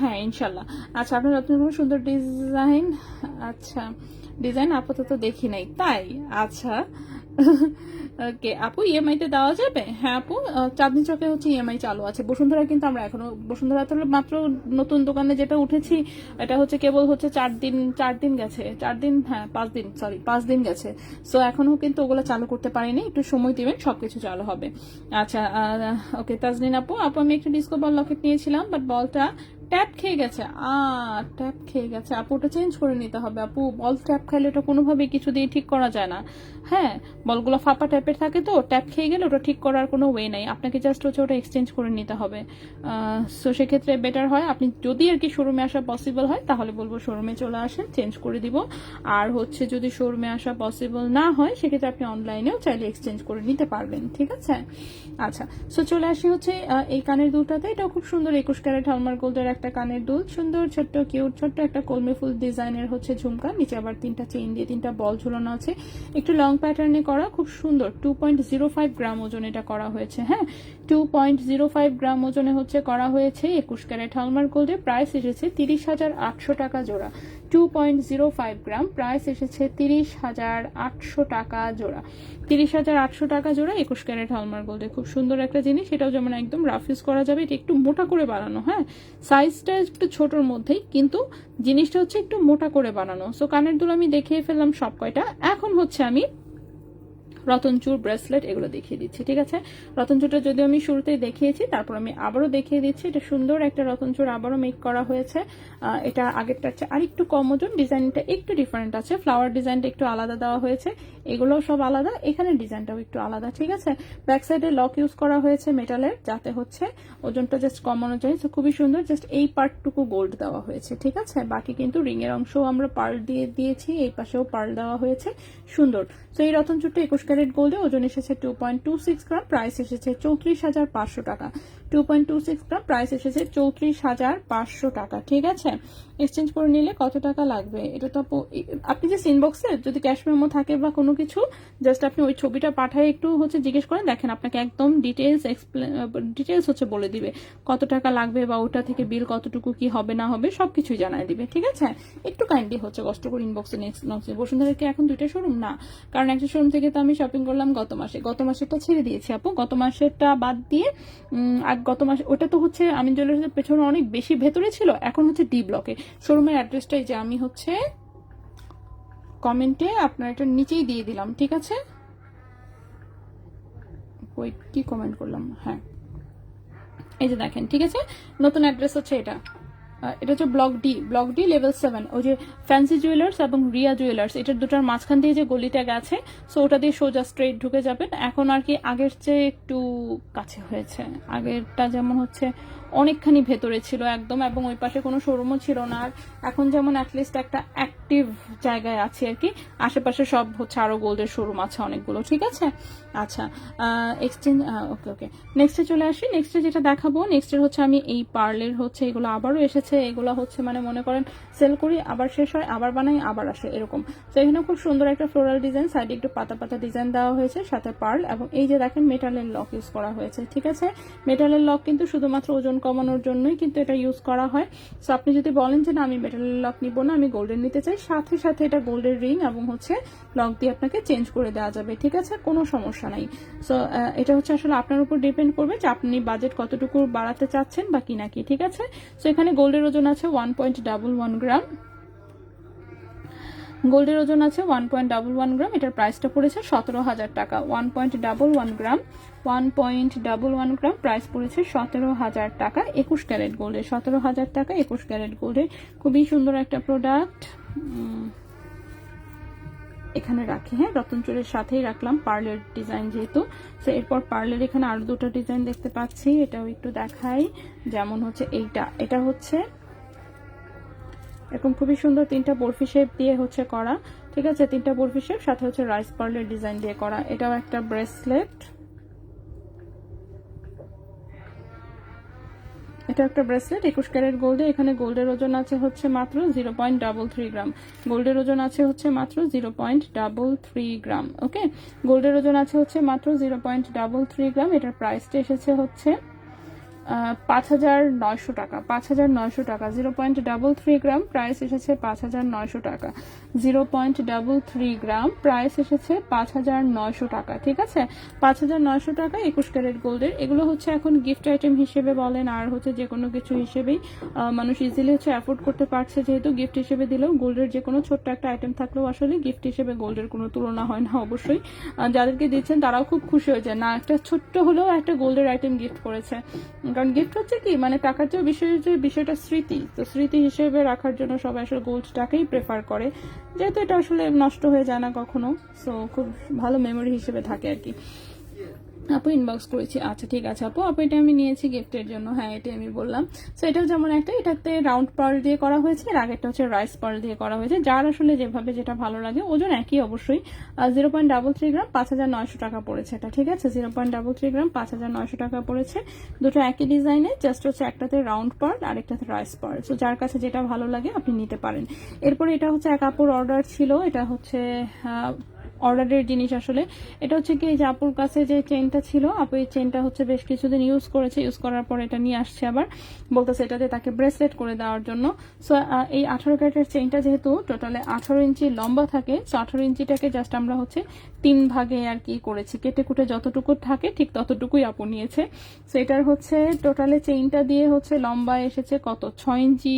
হ্যাঁ ইনশাল্লাহ। আচ্ছা আপনার নতুন কোনো সুন্দর ডিজাইন? আচ্ছা ডিজাইন আপাতত দেখি নাই, তাই? আচ্ছা ওকে আপু, ইএমআই তে দেওয়া যাবে? হ্যাঁ আপু, চাঁদনি চকে হচ্ছে ইএমআই চালু আছে। বসুন্ধরা কিন্তু আমরা এখনো, বসুন্ধরা তো মাত্র নতুন দোকানে যেটা উঠেছি এটা হচ্ছে কেবল হচ্ছে 4 দিন গেছে, 4 দিন, হ্যাঁ 5 দিন, সরি 5 দিন গেছে। সো এখনো কিন্তু ওগুলো চালু করতে পারিনি, একটু সময় দিবেন, সবকিছু চালু হবে। আচ্ছা ওকে তাজনিন আপু, আমি একটা ডিস্কো বল লকেট নিয়েছিলাম বাট বলটা ট্যাপ খেয়ে গেছে। ট্যাপ খেয়ে গেছে আপু, ওটা চেঞ্জ করে নিতে হবে আপু। বল ট্যাপ খাইলে ওটা কোনোভাবে কিছু দিয়ে ঠিক করা যায় না। হ্যাঁ বলগুলো ফাঁপা টাইপের থাকে, তো ট্যাপ খেয়ে গেলে ওটা ঠিক করার কোনো ওয়ে নাই, আপনাকে জাস্ট হচ্ছে ওটা এক্সচেঞ্জ করে নিতে হবে। সো সেক্ষেত্রে বেটার হয় আপনি যদি আর কি শোরুমে আসা পসিবল হয় তাহলে বলবো শোরুমে চলে আসেন, চেঞ্জ করে দিব। আর হচ্ছে যদি শোরুমে আসা পসিবল না হয় সেক্ষেত্রে আপনি অনলাইনেও চাইলে এক্সচেঞ্জ করে নিতে পারবেন, ঠিক আছে। আচ্ছা সো চলে আসি হচ্ছে এই কানের দুলটাতে, এটাও খুব সুন্দর 21 ক্যারেট হলমার্ক গোল্ডের একটা কানের দুল, সুন্দর ছোট্ট কিউট ছোট্ট একটা কলমি ফুল ডিজাইনের হচ্ছে ঝুমকা, নিচে আবার 3টা চেইন দিয়ে 3টা বল ঝুলানো আছে, একটু লং প্যাটার্নে করা, খুব সুন্দর। 2.05 গ্রাম ওজন এটা করা হয়েছে, হ্যাঁ 2.05 গ্রাম ওজনে হচ্ছে করা হয়েছে 21 ক্যারেট হলমার্ক গোল্ডে। প্রাইস এসেছে 30,800 টাকা জোড়া। 2.05 গ্রাম, প্রাইস এসেছে 30,800 টাকা জোড়া। 30,800 টাকা জোড়া 21 ক্যারেট হলমার্ক গোল্ডে, খুব সুন্দর একটা জিনিস। এটাও যেমন একদম রাফ ইউজ করা যাবে, এটা একটু মোটা করে বানানো, হ্যাঁ সাইজটা একটু ছোটর মধ্যেই কিন্তু জিনিসটা হচ্ছে একটু মোটা করে বানানো। সো কানের দুল আমি দেখিয়ে ফেললাম সব কয়টা, এখন হচ্ছে আমি রতনচুর ব্রেসলেট এগুলো দেখিয়ে দিচ্ছি, ঠিক আছে। রতনচুরটা যদিও আমি শুরুতেই দেখিয়েছি, তারপর আমি আবারও দেখিয়ে দিচ্ছি। এটা সুন্দর একটা রতনচুর আবারও মেক করা হয়েছে, এটা আগেরটা হচ্ছে আর একটু কম ওজন, ডিজাইনটা একটু ডিফারেন্ট আছে, ফ্লাওয়ার ডিজাইনটা একটু আলাদা দেওয়া হয়েছে, এগুলো সব আলাদা, এখানে ডিজাইনটাও একটু আলাদা, ঠিক আছে। ব্যাক সাইডে লক ইউজ করা হয়েছে মেটালের, যাতে হচ্ছে ওজনটা জাস্ট কমানো যায়। খুবই সুন্দর, জাস্ট এই পার্টটুকু গোল্ড দেওয়া হয়েছে, ঠিক আছে। বাকি কিন্তু রিং এর অংশও আমরা পার্ল দিয়ে দিয়েছি, এই পাশেও পার্ল দেওয়া হয়েছে, সুন্দর। তো এই রতনচুরটা 21 ক্যারেট গোল্ডে, ওজন এসেছে 2.26 গ্রাম, প্রাইস এসেছে 34,500 টাকা। 2.26 গ্রাম, প্রাইস এসেছে 34,500 টাকা, ঠিক আছে। এক্সচেঞ্জ করে নিলে কত টাকা লাগবে এটা তো আপনি যে ইনবক্সে যদি ক্যাশ মেমো থাকে বা কোনো কিছু, জাস্ট আপনি ওই ছবিটা পাঠায় একটু হচ্ছে জিজ্ঞেস করেন, দেখেন আপনাকে একদম ডিটেলস হচ্ছে বলে দিবে কত টাকা লাগবে, বা ওটা থেকে বিল কতটুকু কি হবে না হবে সবকিছুই জানাই দিবে, ঠিক আছে। একটু কাইন্ডলি হচ্ছে কষ্ট করে ইনবক্সে নেক্সট বসুন্ধরা কি এখন 2টা শোরুম না, কারণ একটা শোরুম থেকে তো আমি শপিং করলাম গত মাসেরটা ছেড়ে দিয়েছি আপু, গত মাসেরটা বাদ দিয়ে। আর গত মাসে ওটা তো হচ্ছে আমি জুয়েলার্সের পেছনে অনেক বেশি ভেতরে ছিল, এখন হচ্ছে ডি ব্লকে। শোরুমের অ্যাড্রেসটাই যে আমি হচ্ছে কমেন্টে আপনার এটা নিচেই দিয়ে দিলাম, ঠিক আছে। ওই কি কমেন্ট করলাম, হ্যাঁ এই যে দেখেন, ঠিক আছে। নতুন অ্যাড্রেস হচ্ছে এটা হচ্ছে ব্লক ডি লেভেল 7, ওই যে ফ্যান্সি জুয়েলার্স এবং রিয়া জুয়েলার্স এটার দুটার মাঝখান দিয়ে যে গলিটা গেছে, সো ওটা দিয়ে সোজা স্ট্রেট ঢুকে যাবেন। এখন আর কি আগের চেয়ে একটু কাছে হয়েছে, আগেরটা যেমন হচ্ছে অনেকখানি ভেতরে ছিল একদম, এবং ওই পাশে কোনো শোরুমও ছিল না। আর এখন যেমন অ্যাটলিস্ট একটা অ্যাক্টিভ জায়গায় আছে আর কি, আশেপাশে সব হচ্ছে আরো গোল্ডের শোরুম আছে অনেকগুলো, ঠিক আছে। আচ্ছা এক্সচেঞ্জ, ওকে নেক্সটে চলে আসি। নেক্সটে যেটা দেখাবো, নেক্সটের হচ্ছে আমি এই পার্লের হচ্ছে এগুলো আবারও এসেছে, এগুলো হচ্ছে মানে মনে করেন সেল করি আবার শেষ হয়, আবার বানাই আবার আসে এরকম। তো এখানে খুব সুন্দর একটা ফ্লোরাল ডিজাইন, সাইডে একটু পাতা পাতা ডিজাইন দেওয়া হয়েছে, সাথে পার্ল, এবং এই যে দেখেন মেটালের লক ইউজ করা হয়েছে, ঠিক আছে। মেটালের লক কিন্তু শুধুমাত্র ওজন কমানোর জন্যই কিন্তু এটা ইউজ করা হয়। সো আপনি যদি বলেন যে না আমি মেটালের লক নিব না, আমি গোল্ডের নিতে চাই, সাথে সাথে এটা গোল্ডের রিং এবং হচ্ছে লক দিয়ে আপনাকে চেঞ্জ করে দেওয়া যাবে, ঠিক আছে, কোনো সমস্যা নাই। সো এটা হচ্ছে আসলে আপনার উপর ডিপেন্ড করবে যে আপনি বাজেট কতটুকু বাড়াতে চাচ্ছেন বা কি নাকি, ঠিক আছে। সো এখানে গোল্ডের ওজন আছে 1.11 গ্রাম, গোল্ডের ওজন আছে 1.11 গ্রাম, এটার প্রাইসটা পড়েছে 17,000 টাকা। 1.11 গ্রাম, 1.11 গ্রাম প্রাইস পড়েছে 17,000 টাকা। 21 ক্যারেট গোল্ডের 17,000 টাকা। 21 ক্যারেট গোল্ডের খুবই সুন্দর একটা প্রোডাক্ট। এখানে রাখি, হ্যাঁ, রতন চুরের সাথেই রাখলাম পার্লের ডিজাইন যেহেতু। তো এরপর পার্লের এখানে আরো দুটো ডিজাইন দেখতে পাচ্ছি, এটাও একটু দেখাই। যেমন হচ্ছে এটা হচ্ছে এরকম খুবই সুন্দর 3টা বরফি শেপ দিয়ে হচ্ছে করা, ঠিক আছে, 3টা বরফি শেপ, সাথে হচ্ছে রাইস পার্লের ডিজাইন দিয়ে করা। এটাও একটা ব্রেসলেট, এটা একটা ব্রেসলেট 21 ক্যারেট গোল্ডে। এখানে গোল্ডের ওজন আছে হচ্ছে মাত্র 0.33 গ্রাম। গোল্ডের ওজন আছে হচ্ছে মাত্র 0.33 গ্রাম। ওকে, গোল্ডের ওজন আছে হচ্ছে মাত্র 0.33 গ্রাম। এটার প্রাইসটা এসেছে হচ্ছে 5,900 টাকা। 5,900 টাকা। 0.33 গ্রাম প্রাইস এসেছে 5,900 টাকা। 0.33 গ্রাম প্রাইস এসেছে 5,900 টাকা, ঠিক আছে, 5,900 টাকা 21 ক্যারেট গোল্ডের। এগুলো হচ্ছে এখন গিফট আইটেম হিসেবে বলেন আর হচ্ছে যে কোনো কিছু হিসেবেই মানুষ ইজিলি হচ্ছে অ্যাফোর্ড করতে পারছে, যেহেতু গিফট হিসেবে দিলেও গোল্ডের যে কোনো ছোট্ট একটা আইটেম থাকলেও আসলে গিফট হিসেবে গোল্ডের কোনো তুলনা হয় না। অবশ্যই যাদেরকে দিচ্ছেন তারাও খুব খুশি হয়ে যায়, না একটা ছোট্ট হলেও একটা গোল্ডের আইটেম গিফট করেছে। কারণ গিফট হচ্ছে কি, মানে টাকার যে বিষয়টা স্মৃতি, তো স্মৃতি হিসেবে রাখার জন্য সবাই আসলে গোল্ডটাকেই প্রেফার করে, যেহেতু এটা আসলে নষ্ট হয়ে যায় না কখনো, সো খুব ভালো মেমোরি হিসেবে থাকে আর কি। আপু ইনবক্স করেছি, আচ্ছা ঠিক আছে আপু, এটা আমি নিয়েছি গিফটের জন্য, হ্যাঁ এটাই আমি বললাম। সো এটাও যেমন একটা, এটাতে রাউন্ড পার্ল দিয়ে করা হয়েছে, আর আগেরটা হচ্ছে রাইস পার্ল দিয়ে করা হয়েছে, যার আসলে যেভাবে যেটা ভালো লাগে। ওজন একই অবশ্যই, 0.33 গ্রাম 5,900 টাকা পড়েছে এটা, ঠিক আছে, 0.33 গ্রাম 5,900 টাকা পড়েছে। দুটো একই ডিজাইনে, জাস্ট হচ্ছে একটাতে রাউন্ড পার্ল আর একটাতে রাইস পার্ল। সো যার কাছে যেটা ভালো লাগে আপনি নিতে পারেন। এরপরে এটা হচ্ছে এক আপুর অর্ডার ছিল, এটা হচ্ছে অর্ডারের জিনিস আসলে। এটা হচ্ছে কি, যে আপুর কাছে যে চেনটা ছিল, আপু এই চেনটা হচ্ছে বেশ কিছুদিন ইউজ করেছে, ইউজ করার পর এটা নিয়ে আসছে, আবার বলতেছে এটাতে তাকে ব্রেসলেট করে দেওয়ার জন্য। সো এই 18 ক্যারেটের চেনটা যেহেতু টোটালে 18 ইঞ্চি লম্বা থাকে, সো 18 ইঞ্চিটাকে জাস্ট আমরা হচ্ছে 3 ভাগে আর কি করেছি, কেটে কুটে যতটুকু থাকে ঠিক ততটুকুই আপু নিয়েছে। সো এটার হচ্ছে টোটালে চেইনটা দিয়ে হচ্ছে লম্বা এসেছে কত, 6 ইঞ্চি,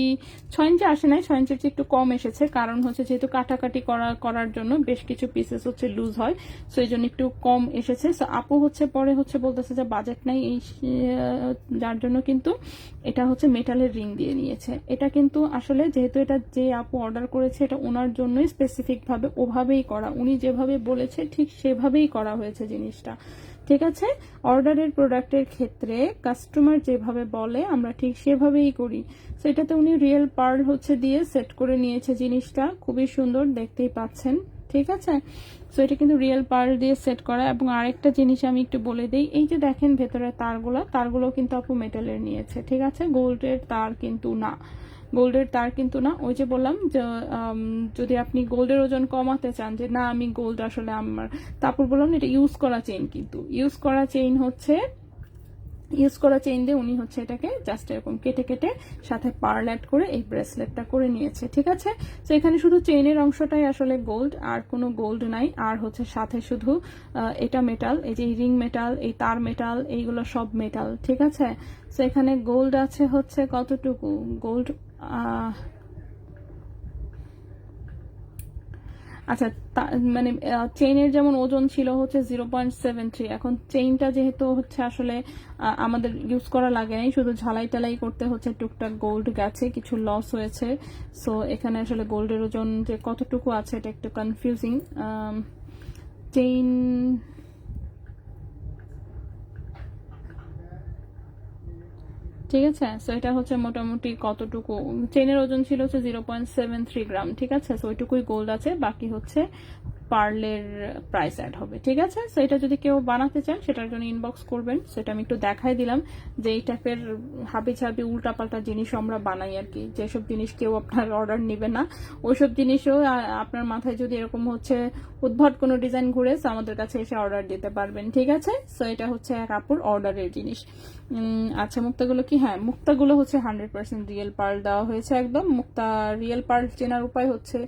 6 ইঞ্চি আসে নাই, 6 ইঞ্চির চেয়ে একটু কম এসেছে, কারণ হচ্ছে যেহেতু কাটাকাটি করার জন্য বেশ কিছু পিসেস হচ্ছে লুজ হয়, সো এই জন্য একটু কম এসেছে। সো আপু হচ্ছে পরে হচ্ছে বলতেছে যে বাজেট নাই, এই যার জন্য কিন্তু এটা হচ্ছে মেটালের রিং দিয়ে নিয়েছে। এটা কিন্তু আসলে যেহেতু এটা যে আপু অর্ডার করেছে, এটা ওনার জন্যই স্পেসিফিক ভাবে ওভাবেই করা, উনি যেভাবে বলেছে ঠিক সেভাবেই করা হয়েছে জিনিসটা, ঠিক আছে। অর্ডারের প্রোডাক্টের ক্ষেত্রে কাস্টমার যেভাবে বলে আমরা ঠিক সেভাবেই করি। সো এটাতে উনি রিয়েল পার্ল হচ্ছে দিয়ে সেট করে নিয়েছে জিনিসটা, খুবই সুন্দর, দেখতেই পাচ্ছেন, ঠিক আছে। সো এটা কিন্তু রিয়েল পার্ল দিয়ে সেট করা। এবং আরেকটা জিনিস আমি একটু বলে দিই, এই যে দেখেন ভেতরে তারগুলো কিন্তু আপু মেটালের নিয়েছে, ঠিক আছে, গোল্ডের তার কিন্তু না, গোল্ডের তার কিন্তু না। ওই যে বললাম যে যদি আপনি গোল্ডের ওজন কমাতে চান, যে না আমি গোল্ড আসলে আমার, তারপর বললাম এটা ইউজ করা চেইন, কিন্তু ইউজ করা চেইন দিয়ে উনি হচ্ছে এটাকে জাস্ট এরকম কেটে কেটে সাথে পার্ল অ্যাড করে এই ব্রেসলেটটা করে নিয়েছে, ঠিক আছে। তো এখানে শুধু চেইনের অংশটাই আসলে গোল্ড, আর কোনো গোল্ড নাই, আর হচ্ছে সাথে শুধু এটা মেটাল, এই যে রিং মেটাল, এই তার মেটাল, এইগুলো সব মেটাল, ঠিক আছে। তো এখানে গোল্ড আছে হচ্ছে কতটুকু গোল্ড, আচ্ছা মানে চেইনের যেমন ওজন ছিল হচ্ছে 0.73, এখন চেইনটা যেহেতু হচ্ছে আসলে আমাদের ইউজ করা লাগে নাই, শুধু ঝালাই টালাই করতে হচ্ছে, টুকটাক গোল্ড গেছে, কিছু লস হয়েছে। সো এখানে আসলে গোল্ডের ওজন যে কতটুকু আছে এটা একটু কনফিউজিং। চেইন ঠিক আছে, সো এটা হচ্ছে মোটামুটি কতটুকু, চেনের ওজন ছিল হচ্ছে 0.73 গ্রাম, ঠিক আছে। সো ওইটুকুই গোল্ড আছে, বাকি হচ্ছে পার্লের প্রাইস অ্যাড হবে, ঠিক আছে। সো এটা যদি কেউ বানাতে চান সেটার জন্য ইনবক্স করবেন। সেটা আমি একটু দেখাই দিলাম যে এই টাইপের হাবি ছাবি উল্টাপাল্টা জিনিসও আমরা বানাই আর কি, যেসব জিনিস কেউ আপনার অর্ডার নেবে না, ওইসব জিনিসও আপনার মাথায় যদি এরকম হচ্ছে উদ্ভট কোনো ডিজাইন ঘুরে আমাদের কাছে এসে অর্ডার দিতে পারবেন, ঠিক আছে। সো এটা হচ্ছে এক আপুর অর্ডারের জিনিস। আচ্ছা মুক্তাগুলো কি, হ্যাঁ মুক্তাগুলো হচ্ছে 100% রিয়েল পার্ল দেওয়া হয়েছে একদম। মুক্তা রিয়েল পার্ল চেনার উপায় হচ্ছে,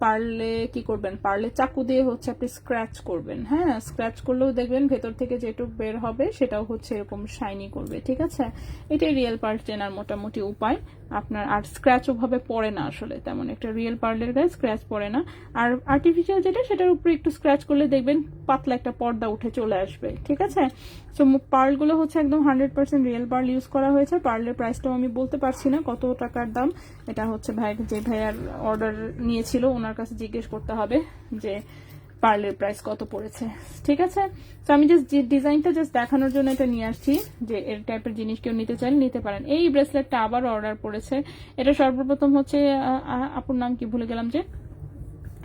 পারলে কি করবেন, পারলে চাকু দিয়ে হচ্ছে আপনি স্ক্র্যাচ করবেন, হ্যাঁ স্ক্র্যাচ করলেও দেখবেন ভেতর থেকে যেটুকু বের হবে সেটাও হচ্ছে এরকম শাইনি করবে, ঠিক আছে। এটাই রিয়েল পার্ল চেনার মোটামুটি উপায় আপনার। আর স্ক্র্যাচ ওভাবে পড়ে না আসলে, তেমন একটা রিয়েল পার্লের গায়ে স্ক্র্যাচ পড়ে না। আর আর্টিফিশিয়াল যেটা সেটার উপরে একটু স্ক্র্যাচ করলে দেখবেন পাতলা একটা পর্দা উঠে চলে আসবে, ঠিক আছে। সো পার্লগুলো হচ্ছে একদম 100% রিয়েল পার্ল ইউজ করা হয়েছে। পার্লের প্রাইসটাও আমি বলতে পারছি না কত টাকার দাম, এটা হচ্ছে যে ভাইয়ার অর্ডার নিয়েছিল ওনার কাছে জিজ্ঞেস করতে হবে যে পার্লের প্রাইস কত পড়েছে, ঠিক আছে। তো আমি জাস্ট ডিজাইনটা জাস্ট দেখানোর জন্য এটা নিয়ে আসছি যে এর টাইপের জিনিস কেউ নিতে চাইলে নিতে পারেন। এই ব্রেসলেটটা আবারও অর্ডার পড়েছে। এটা সর্বপ্রথম হচ্ছে আপুর নাম কি ভুলে গেলাম, যে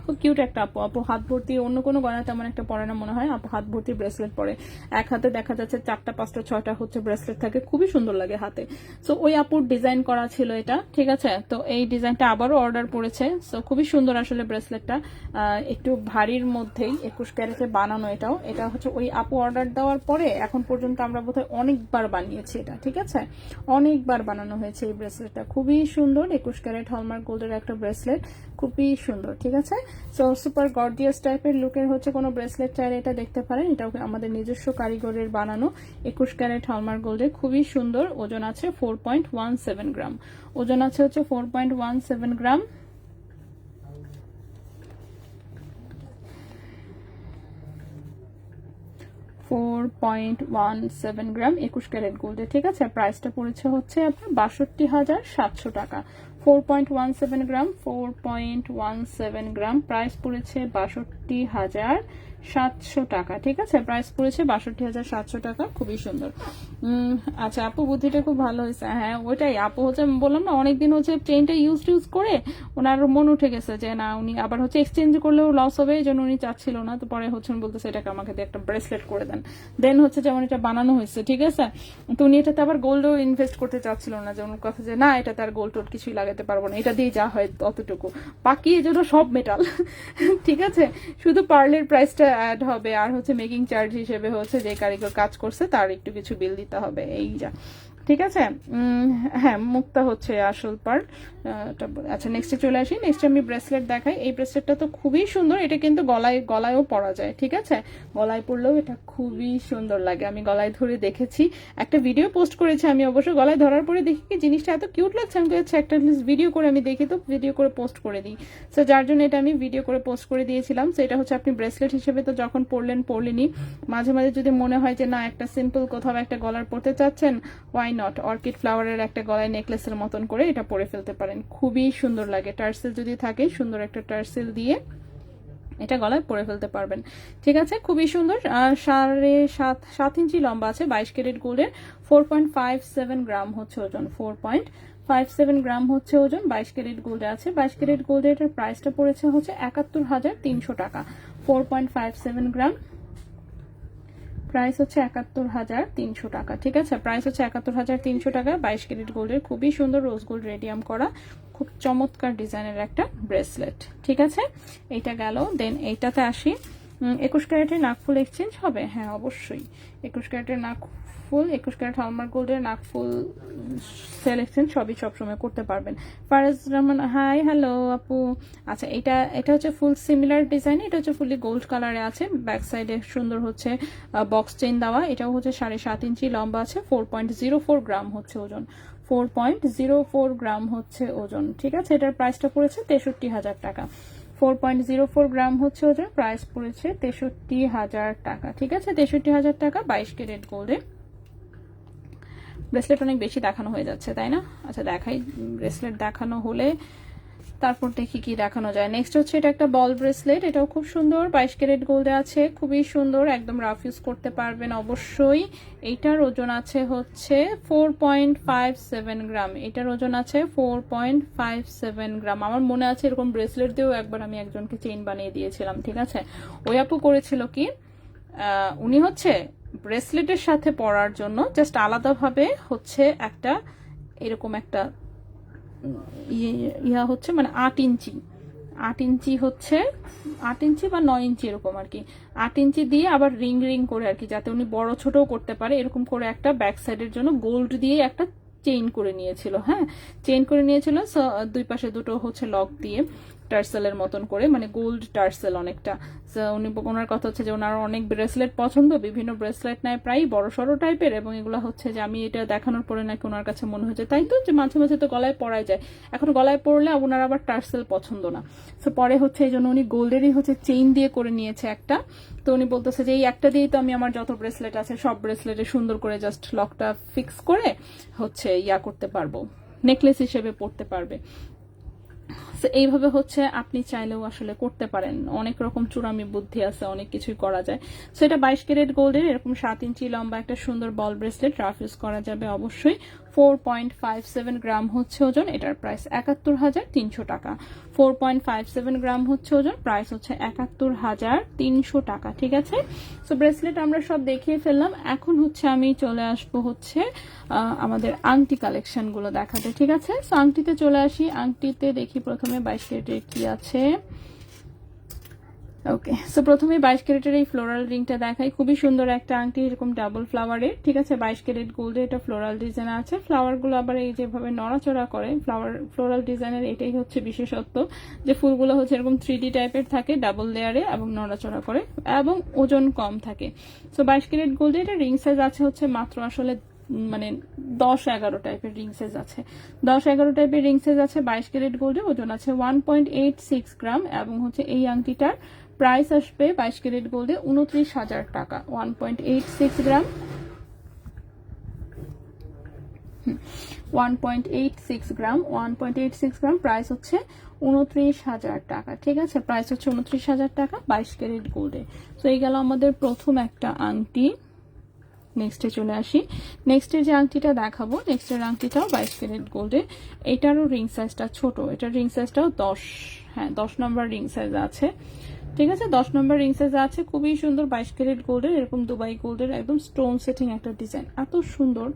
খুব কিউট একটা আপু। আপু হাত ভর্তি, অন্য কোনো গয়না তেমন একটা পরে না মনে হয়, আপু হাত ভর্তি ব্রেসলেট পরে। এক হাতে দেখা যাচ্ছে 4টা 5টা 6টা হচ্ছে ব্রেসলেট থাকে, খুবই সুন্দর লাগে হাতে। সো ওই আপুর ডিজাইন করা ছিল এটা, ঠিক আছে। তো এই ডিজাইনটা আবারও অর্ডার পড়েছে। সো খুবই সুন্দর আসলে ব্রেসলেটটা, একটু ভারীর মধ্যেই 21 ক্যারেটে বানানো। এটা হচ্ছে ওই আপু অর্ডার দেওয়ার পরে এখন পর্যন্ত আমরা বোধহয় অনেকবার বানিয়েছি এটা, ঠিক আছে। অনেকবার বানানো হয়েছে এই ব্রেসলেটটা, খুবই সুন্দর। 21 ক্যারেট হলমার্ক গোল্ডের একটা ব্রেসলেট, খুবই সুন্দর, ঠিক আছে। সো সুপার গর্জিয়াস টাইপের লুকের হচ্ছে কোনো ব্রেসলেট চাইলে এটা দেখতে পারেন। এটাও আমাদের নিজস্ব কারিগরের বানানো 21 ক্যারেট হলমার্ক গোল্ডের, খুবই সুন্দর। ওজন আছে 4.17 গ্রাম, ওজন আছে হচ্ছে 4.17 গ্রাম। $4.17 21 ক্যারেট গোল্ডে, ঠিক আছে। প্রাইসটা পড়েছে হচ্ছে আপনার 62,700 টাকা। 4.17 গ্রাম, 4.17 গ্রাম, প্রাইস পড়েছে 62,700 টাকা, ঠিক আছে। প্রাইস পড়েছে 62,700 টাকা, খুবই সুন্দর। আচ্ছা আপু বুদ্ধিটা খুব ভালো হয়েছে। হ্যাঁ ওইটাই, আপু হচ্ছে বললাম না অনেকদিন হচ্ছে চেইনটা ইউজ করে ওনার মন উঠে গেছে যে না উনি আবার হচ্ছে এক্সচেঞ্জ করলেও লস হবে, এই জন্য উনি চাচ্ছিল না। তো পরে হচ্ছে বলতেছে এটাকে আমাকে দিয়ে একটা ব্রেসলেট করে দেন। দেন হচ্ছে যেমন এটা বানানো হয়েছে, ঠিক আছে। তো উনি এটাতে আবার গোল্ডও ইনভেস্ট করতে চাচ্ছিল না, যে ওনার কথা যে না এটাতে আর গোল্ড টোল্ড কিছুই লাগাতে পারবো না, এটা দিয়ে যা হয় ততটুকু, বাকি এই জন্য সব মেটাল, ঠিক আছে। শুধু পার্লের প্রাইসটা অ্যাড হবে, আর হচ্ছে মেকিং চার্জ হিসেবে হচ্ছে যে কারিগর কাজ করছে তার একটু কিছু বিল দিতে হবে, এই যা, ঠিক আছে। হ্যাঁ মুক্তা হচ্ছে আসল পার্ল। আচ্ছা নেক্সটে চলে আসি। নেক্সট আমি ব্রেসলেট দেখাই। এই ব্রেসলেটটা তো খুবই সুন্দর, এটা কিন্তু গলায়ও পরা যায়, ঠিক আছে। গলায় পরলেও এটা খুবই সুন্দর লাগে। আমি গলায় ধরে দেখেছি, একটা ভিডিও পোস্ট করেছি আমি, অবশ্য গলায় ধরার পরে দেখি কি জিনিসটা এত কিউট লাগছে, আমি হচ্ছে একটা ভিডিও করে আমি দেখি, তো ভিডিও করে পোস্ট করে দিই। সো যার জন্য এটা আমি ভিডিও করে পোস্ট করে দিয়েছিলাম। সো এটা হচ্ছে আপনি ব্রেসলেট হিসেবে তো যখন পরলেনি, মাঝে মাঝে যদি মনে হয় যে না একটা সিম্পল কোথাও একটা গলার পরতে চাচ্ছেন, ওয়াই নট, অর্কিড ফ্লাওয়ারের একটা গলায় নেকলেসের মতন করে এটা পরে ফেলতে পারেন, খুবই সুন্দর লাগে। টার্সেল যদি থাকে সুন্দর একটা টার্সেল দিয়ে এটা গলায় পরে ফেলতে পারবেন, ঠিক আছে। খুবই সুন্দর। 7.5 ইঞ্চি লম্বা আছে, 22 ক্যারেট গোল্ডের, 4.57 গ্রাম হচ্ছে ওজন, 4.57 গ্রাম হচ্ছে ওজন, 22 ক্যারেট গোল্ডে আছে। 22 ক্যারেট গোল্ডের এটার প্রাইসটা পড়েছে হচ্ছে 71,300 টাকা। 4.57 গ্রাম, প্রাইস হচ্ছে 71,300 টাকা, ঠিক আছে। প্রাইস হচ্ছে 71,300 টাকা। 22 ক্যারেট গোল্ডের, খুবই সুন্দর রোজ গোল্ড রেডিয়াম করা, খুব চমৎকার ডিজাইনের একটা ব্রেসলেট, ঠিক আছে। এইটা গেল। দেন এইটাতে আসি। 21 ক্যারেটের নাকফুল এক্সচেঞ্জ হবে, হ্যাঁ অবশ্যই। 21 ক্যারেটের নাকফুল, 21 ক্যারেট হলমার্ক গোল্ডের নাকফুল সেল এক্সচেঞ্জ সবই সবসময় করতে পারবেন। ফারাজ রহমান হাই, হ্যালো আপু। আচ্ছা এটা হচ্ছে ফুল সিমিলার ডিজাইন, এটা হচ্ছে ফুলি গোল্ড কালারে আছে, ব্যাক সাইডে সুন্দর হচ্ছে বক্স চেইন দেওয়া। এটাও হচ্ছে 7.5 ইঞ্চি লম্বা আছে, 4.04 গ্রাম হচ্ছে ওজন, 4.04 গ্রাম হচ্ছে ওজন, ঠিক আছে। এটার প্রাইসটা পড়েছে 63,000 টাকা। 4.04 গ্রাম হচ্ছে ওজন, প্রাইস পড়েছে 63,000 টাকা, ঠিক আছে। 63,000 টাকা, 22 ক্যারেট গোল্ডে। ব্রেসলেট অনেক বেশি দেখানো হয়ে যাচ্ছে তাই না? আচ্ছা দেখাই, ব্রেসলেট দেখানো হলে তারপর দেখি কি দেখানো যায়। নেক্সট হচ্ছে এটা একটা বল ব্রেসলেট, এটাও খুব সুন্দর, 22 ক্যারেট গোল্ডে আছে, খুবই সুন্দর, একদম রাফ ইউজ করতে পারবেন অবশ্যই। এইটার ওজন আছে হচ্ছে 4.57 গ্রাম, এটার ওজন আছে 4.57 গ্রাম। আমার মনে আছে এরকম ব্রেসলেট দিয়েও একবার আমি একজনকে চেইন বানিয়ে দিয়েছিলাম, ঠিক আছে। ওই আপু করেছিল কি, উনি হচ্ছে ব্রেসলেটের সাথে পরার জন্য জাস্ট আলাদাভাবে হচ্ছে একটা এরকম একটা ইয়া হচ্ছে মানে 8 ইঞ্চি হচ্ছে 8 ইঞ্চি বা 9 ইঞ্চি এরকম আর কি, 8 ইঞ্চি দিয়ে আবার রিং করে আর কি, যাতে উনি বড় ছোটও করতে পারে, এরকম করে একটা ব্যাক সাইডের জন্য গোল্ড দিয়ে একটা চেইন করে নিয়েছিল, হ্যাঁ চেইন করে নিয়েছিল, দুই পাশে দুটো হচ্ছে লক দিয়ে। টার্সেলের মতন করে, মানে গোল্ড টার্সেল অনেকটা। ওনার কথা হচ্ছে যে ওনার অনেক ব্রেসলেট পছন্দ, বিভিন্ন ব্রেসলেট নেয় প্রায় বড় সড়ো টাইপের, এবং এগুলো হচ্ছে যে আমি এটা দেখানোর পরে নাকি ওনার কাছে মনে হয়েছে তাই তো যে মাঝে মাঝে তো গলায় পরাই যায়, এখন গলায় পরলে ওনার আবার টার্সেল পছন্দ না। সো পরে হচ্ছে এই জন্য উনি গোল্ডেরই হচ্ছে চেইন দিয়ে করে নিয়েছে একটা। তো উনি বলতেছে যে এই একটা দিয়েই তো আমি আমার যত ব্রেসলেট আছে সব ব্রেসলেটে সুন্দর করে জাস্ট লকটা ফিক্স করে হচ্ছে ইয়া করতে পারবো, নেকলেস হিসেবে পরতে পারবে। এইভাবে হচ্ছে আপনি চাইলেও আসলে করতে পারেন, অনেক রকম চূড়ামি বুদ্ধি আছে, অনেক কিছুই করা যায়। সো এটা 22 ক্যারেট গোল্ডের এরকম 7 ইঞ্চি লম্বা একটা সুন্দর বল ব্রেসলেট, রাফ ইউজ করা যাবে অবশ্যই। 4.57 গ্রাম হচ্ছে ওজন, এটার প্রাইস 71,300 টাকা। 4.57 গ্রাম হচ্ছে ওজন, প্রাইস হচ্ছে 71,300 টাকা। ঠিক আছে, সো ব্রেসলেট আমরা সব দেখিয়ে ফেললাম। এখন হচ্ছে আমি চলে আসবো হচ্ছে আমাদের আংটি কালেকশন গুলো দেখাতে। ঠিক আছে, সো আংটিতে চলে আসি। আংটিতে দেখি প্রথমে 22 ক্যারেটের কি আছে। ওকে, সো প্রথমে 22 ক্যারেটের এই ফ্লোরাল রিংটা দেখাই, খুবই সুন্দর একটা আংটি, এরকম ডাবল ফ্লাওয়ারের। ঠিক আছে, 22 ক্যারেট গোল্ডে এটা ফ্লোরাল ডিজাইন আছে, ফ্লাওয়ার গুলো আবার এই যেভাবে নড়াচড়া করে ফ্লোরাল ডিজাইনের, এটাই হচ্ছে বিশেষত্ব, যে ফুলগুলো হচ্ছে এরকম 3D টাইপের থাকে, ডাবল লেয়ারে এবং নড়াচড়া করে এবং ওজন কম থাকে। সো 22 ক্যারেট গোল্ডে এটা রিং সাইজ আছে হচ্ছে মাত্র আসলে মানে 10-11 টাইপের রিং সাইজ আছে, 10-11 টাইপের রিং সাইজ আছে। 22 ক্যারেট গোল্ডে ওজন আছে 1.86 গ্রাম, এবং হচ্ছে এই আংটিটার প্রাইস আসবে 22 ক্যারেট গোল্ডে 29,000 টাকা। 1.86 গ্রাম, 1.86 গ্রাম, 1.86 গ্রাম, প্রাইস হচ্ছে 29,000 টাকা। ঠিক আছে, প্রাইস হচ্ছে 29,000 টাকা 22 ক্যারেট গোল্ডে। তো এই গেল আমাদের প্রথম একটা আংটি। নেক্সটে চলে আসি। নেক্সটের যে আংটিটা দেখাবো, নেক্সটের আংটিটাও 22 ক্যারেট গোল্ডে, এটারও রিং সাইজটা ছোট, এটার রিং সাইজটাও 10 নম্বর রিং সাইজ আছে। ঠিক আছে, 10 নম্বর রিং সাইজ আছে, খুবই সুন্দর 22 ক্যারেট গোল্ডের, এরকম দুবাই গোল্ডের একদম স্টোন সেটিং একটা ডিজাইন, এত সুন্দর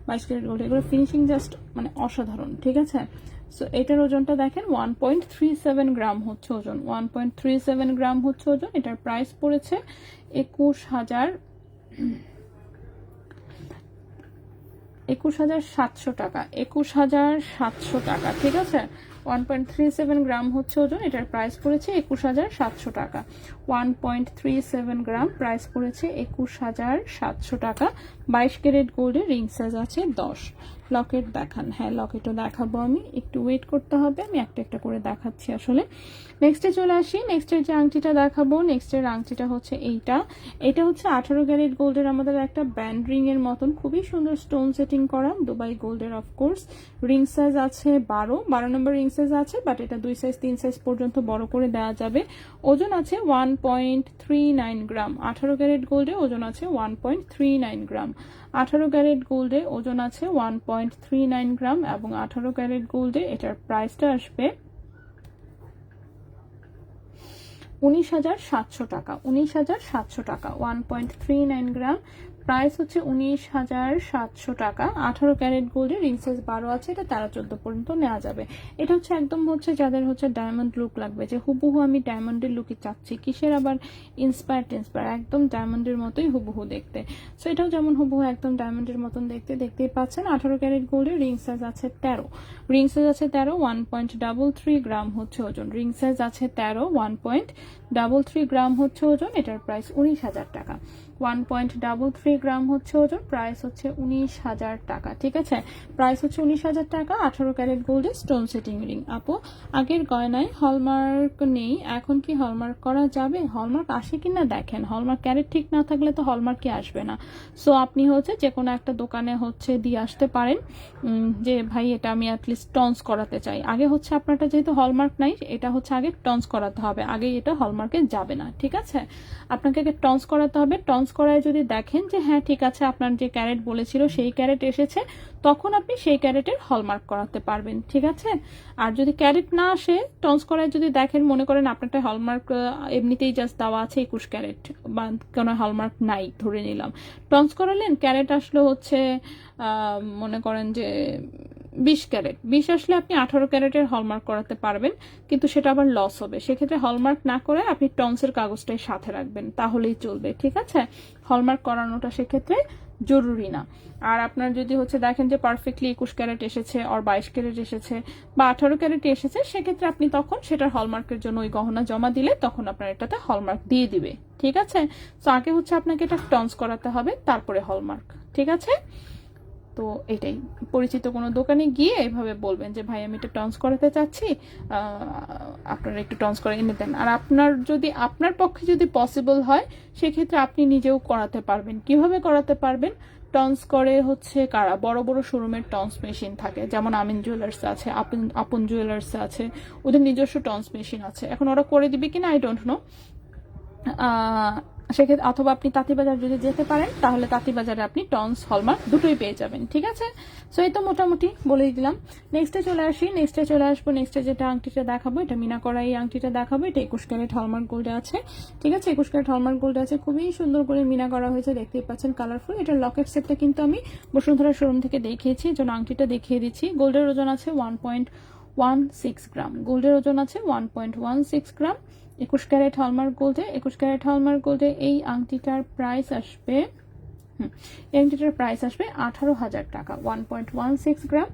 22 ক্যারেট গোল্ড, এগুলো ফিনিশিং জাস্ট মানে অসাধারণ। ঠিক আছে, সো এটার ওজনটা দেখেন 1.37 গ্রাম হচ্ছে ওজন, 1.37 গ্রাম হচ্ছে ওজন। এটার প্রাইস পড়েছে 21,700 টাকা, 21,700 টাকা। ঠিক আছে, 1.37 গ্রাম হচ্ছে ওজন, এটার প্রাইস পড়েছে 21,700 টাকা। 1.37 গ্রাম, প্রাইস পড়েছে 21,700 টাকা। 22 ক্যারেট গোল্ডের রিং সাইজ আছে 10। লকেট দেখান, হ্যাঁ লকেটও দেখাবো আমি, একটু ওয়েট করতে হবে, আমি একটা একটা করে দেখাচ্ছি আসলে। নেক্সটে চলে আসি। নেক্সটের যে আংটিটা দেখাবো, নেক্সটের আংটিটা হচ্ছে এটা হচ্ছে 18 ক্যারেট গোল্ডের আমাদের একটা ব্যান্ড রিং এর মতন, খুবই সুন্দর স্টোন সেটিং করা, দুবাই গোল্ডের অফকোর্স। রিং সাইজ আছে 12 নম্বর রিং সাইজ আছে, বাট এটা 2 সাইজ 3 সাইজ পর্যন্ত বড় করে দেওয়া যাবে। ওজন আছে 1.39 গ্রাম, 18 ক্যারেট গোল্ডে ওজন আছে 1.39 গ্রাম। 18 ক্যারেট গোল্ডে ওজন আছে 1.39 গ্রাম, এবং 18 ক্যারেট গোল্ডে এটার প্রাইসটা আসবে 19,700 টাকা। 19,700 টাকা, 1.39 গ্রাম, প্রাইস হচ্ছে 19,700 টাকা। 18 ক্যারেট গোল্ডের রিং সাইজ 12 আছে, এটা 13-14 পর্যন্ত নেওয়া যাবে। এটা হচ্ছে একদম হচ্ছে যাদের হচ্ছে ডায়মন্ড লুক লাগবে, যে হুবহু আমি ডায়মন্ডের লুকই চাচ্ছি, কিসের আবার ইন্সপায়ার, একদম ডায়মন্ডের মতোই হুবহু দেখতে। সো এটাও যেমন হুবহু একদম ডায়মন্ডের মতন দেখতে, দেখতেই পাচ্ছেন। 18 ক্যারেট গোল্ডের রিং সাইজ আছে 13, রিং সাইজ আছে 13, 1.33 গ্রাম হচ্ছে ওজন। রিং সাইজ আছে 13, 1.33 গ্রাম হচ্ছে ওজন, এটার প্রাইস 19,000 টাকা। 1.33 গ্রাম হচ্ছে ওজন, প্রাইস হচ্ছে 19,000 টাকা। ঠিক আছে, প্রাইস হচ্ছে 19,000 টাকা। 18 ক্যারেট গোল্ডে স্টোন সেটিং রিং। আপু আগের গয়নায় হলমার্ক নেই, এখন কি হলমার্ক করা যাবে? হলমার্ক আসে কিনা দেখেন, হলমার্ক ক্যারেট ঠিক না থাকলে তো হলমার্ক কি আসবে না। সো আপনি হচ্ছে যে কোনো একটা দোকানে হচ্ছে দিয়ে আসতে পারেন, যে ভাই এটা আমি অ্যাটলিস্ট টন্স করাতে চাই। আগে হচ্ছে আপনারটা যেহেতু হলমার্ক নাই, এটা হচ্ছে আগে টন্স করাতে হবে, আগে এটা হলমার্কে যাবে না। ঠিক আছে, আপনাকে আগে টন্স করাতে হবে। টন্স করায় যদি দেখেন যে হ্যাঁ ঠিক আছে, আপনার যে ক্যারেট বলেছিল সেই ক্যারেট এসেছে, তখন আপনি সেই ক্যারেটের হলমার্ক করাতে পারবেন। ঠিক আছে, আর যদি ক্যারেট না আসে, টন্স করায় যদি দেখেন, মনে করেন আপনারটা হলমার্ক এমনিতেই জাস্ট দেওয়া আছে 21 ক্যারেট, বা কোনো হলমার্ক নাই ধরে নিলাম, টন্স করালেন, ক্যারেট আসলো হচ্ছে মনে করেন যে 20 ক্যারেট, 20 আসলে আপনি 18 ক্যারেটের হলমার্ক করাতে পারবেন, কিন্তু সেটা আবার লস হবে। সেক্ষেত্রে হলমার্ক না করে আপনি টন্সের কাগজটাই সাথে রাখবেন, তাহলেই চলবে। ঠিক আছে, হলমার্ক করানোটা সেক্ষেত্রে জরুরি না। আর আপনার যদি হচ্ছে দেখেন যে পারফেক্টলি 21 ক্যারেট এসেছে আর 22 ক্যারেট এসেছে বা 18 ক্যারেট এসেছে, সেক্ষেত্রে আপনি তখন সেটার হলমার্কের জন্য ওই গহনা জমা দিলে তখন আপনার এটাতে হলমার্ক দিয়ে দিবে। ঠিক আছে, তো আগে হচ্ছে আপনাকে এটা টন্স করাতে হবে, তারপরে হলমার্ক। ঠিক আছে, তো এটাই পরিচিত কোনো দোকানে গিয়ে এভাবে বলবেন যে ভাই আমি এটা টন্স করাতে চাচ্ছি, আপনারা একটু টন্স করে এনে দেন। আর আপনার যদি আপনার পক্ষে যদি পসিবল হয় সেক্ষেত্রে আপনি নিজেও করাতে পারবেন। কিভাবে করাতে পারবেন? টন্স করে হচ্ছে কারা বড় বড় শোরুমের টন্স মেশিন থাকে, যেমন আমিন জুয়েলার্স আছে, আপন জুয়েলার্স আছে, ওদের নিজস্ব টন্স মেশিন আছে। এখন ওরা করে দিবে কিনা আই ডোন্ট নো। সেক্ষেত্রে অথবা আপনি তাঁতিবাজার যদি যেতে পারেন তাহলে তাঁতিবাজারে আপনি টন্স হলমার্ক দুটোই পেয়ে যাবেন। ঠিক আছে, সো এই তো মোটামুটি বলেই দিলাম। নেক্সটে চলে আসি, নেক্সটে চলে আসবো। নেক্সটে যেটা আংটিটা দেখাবো, এটা মিনা করা এই আংটিটা দেখাবো। এটা 21 ক্যারেট হলমার্ক গোল্ডে আছে। ঠিক আছে, 21 ক্যারেট হলমার্ক গোল্ডে আছে, খুবই সুন্দর করে মিনা করা হয়েছে, দেখতেই পাচ্ছেন কালারফুল। এটার লকেট সেটটা কিন্তু আমি বসুন্ধরা শোরুম থেকে দেখিয়েছি, যেন আংটিটা দেখিয়ে দিচ্ছি। গোল্ডের ওজন আছে 1.16 গ্রাম, গোল্ডের ওজন আছে 1.16 গ্রাম। 21 ক্যারেট হলমার্ক গোল্ডে, 21 ক্যারেট হলমার্ক গোল্ডে এই আংটিটার প্রাইস আসবে এই আংটিটার প্রাইস আসবে 18,000 টাকা। 1.16 গ্রাম,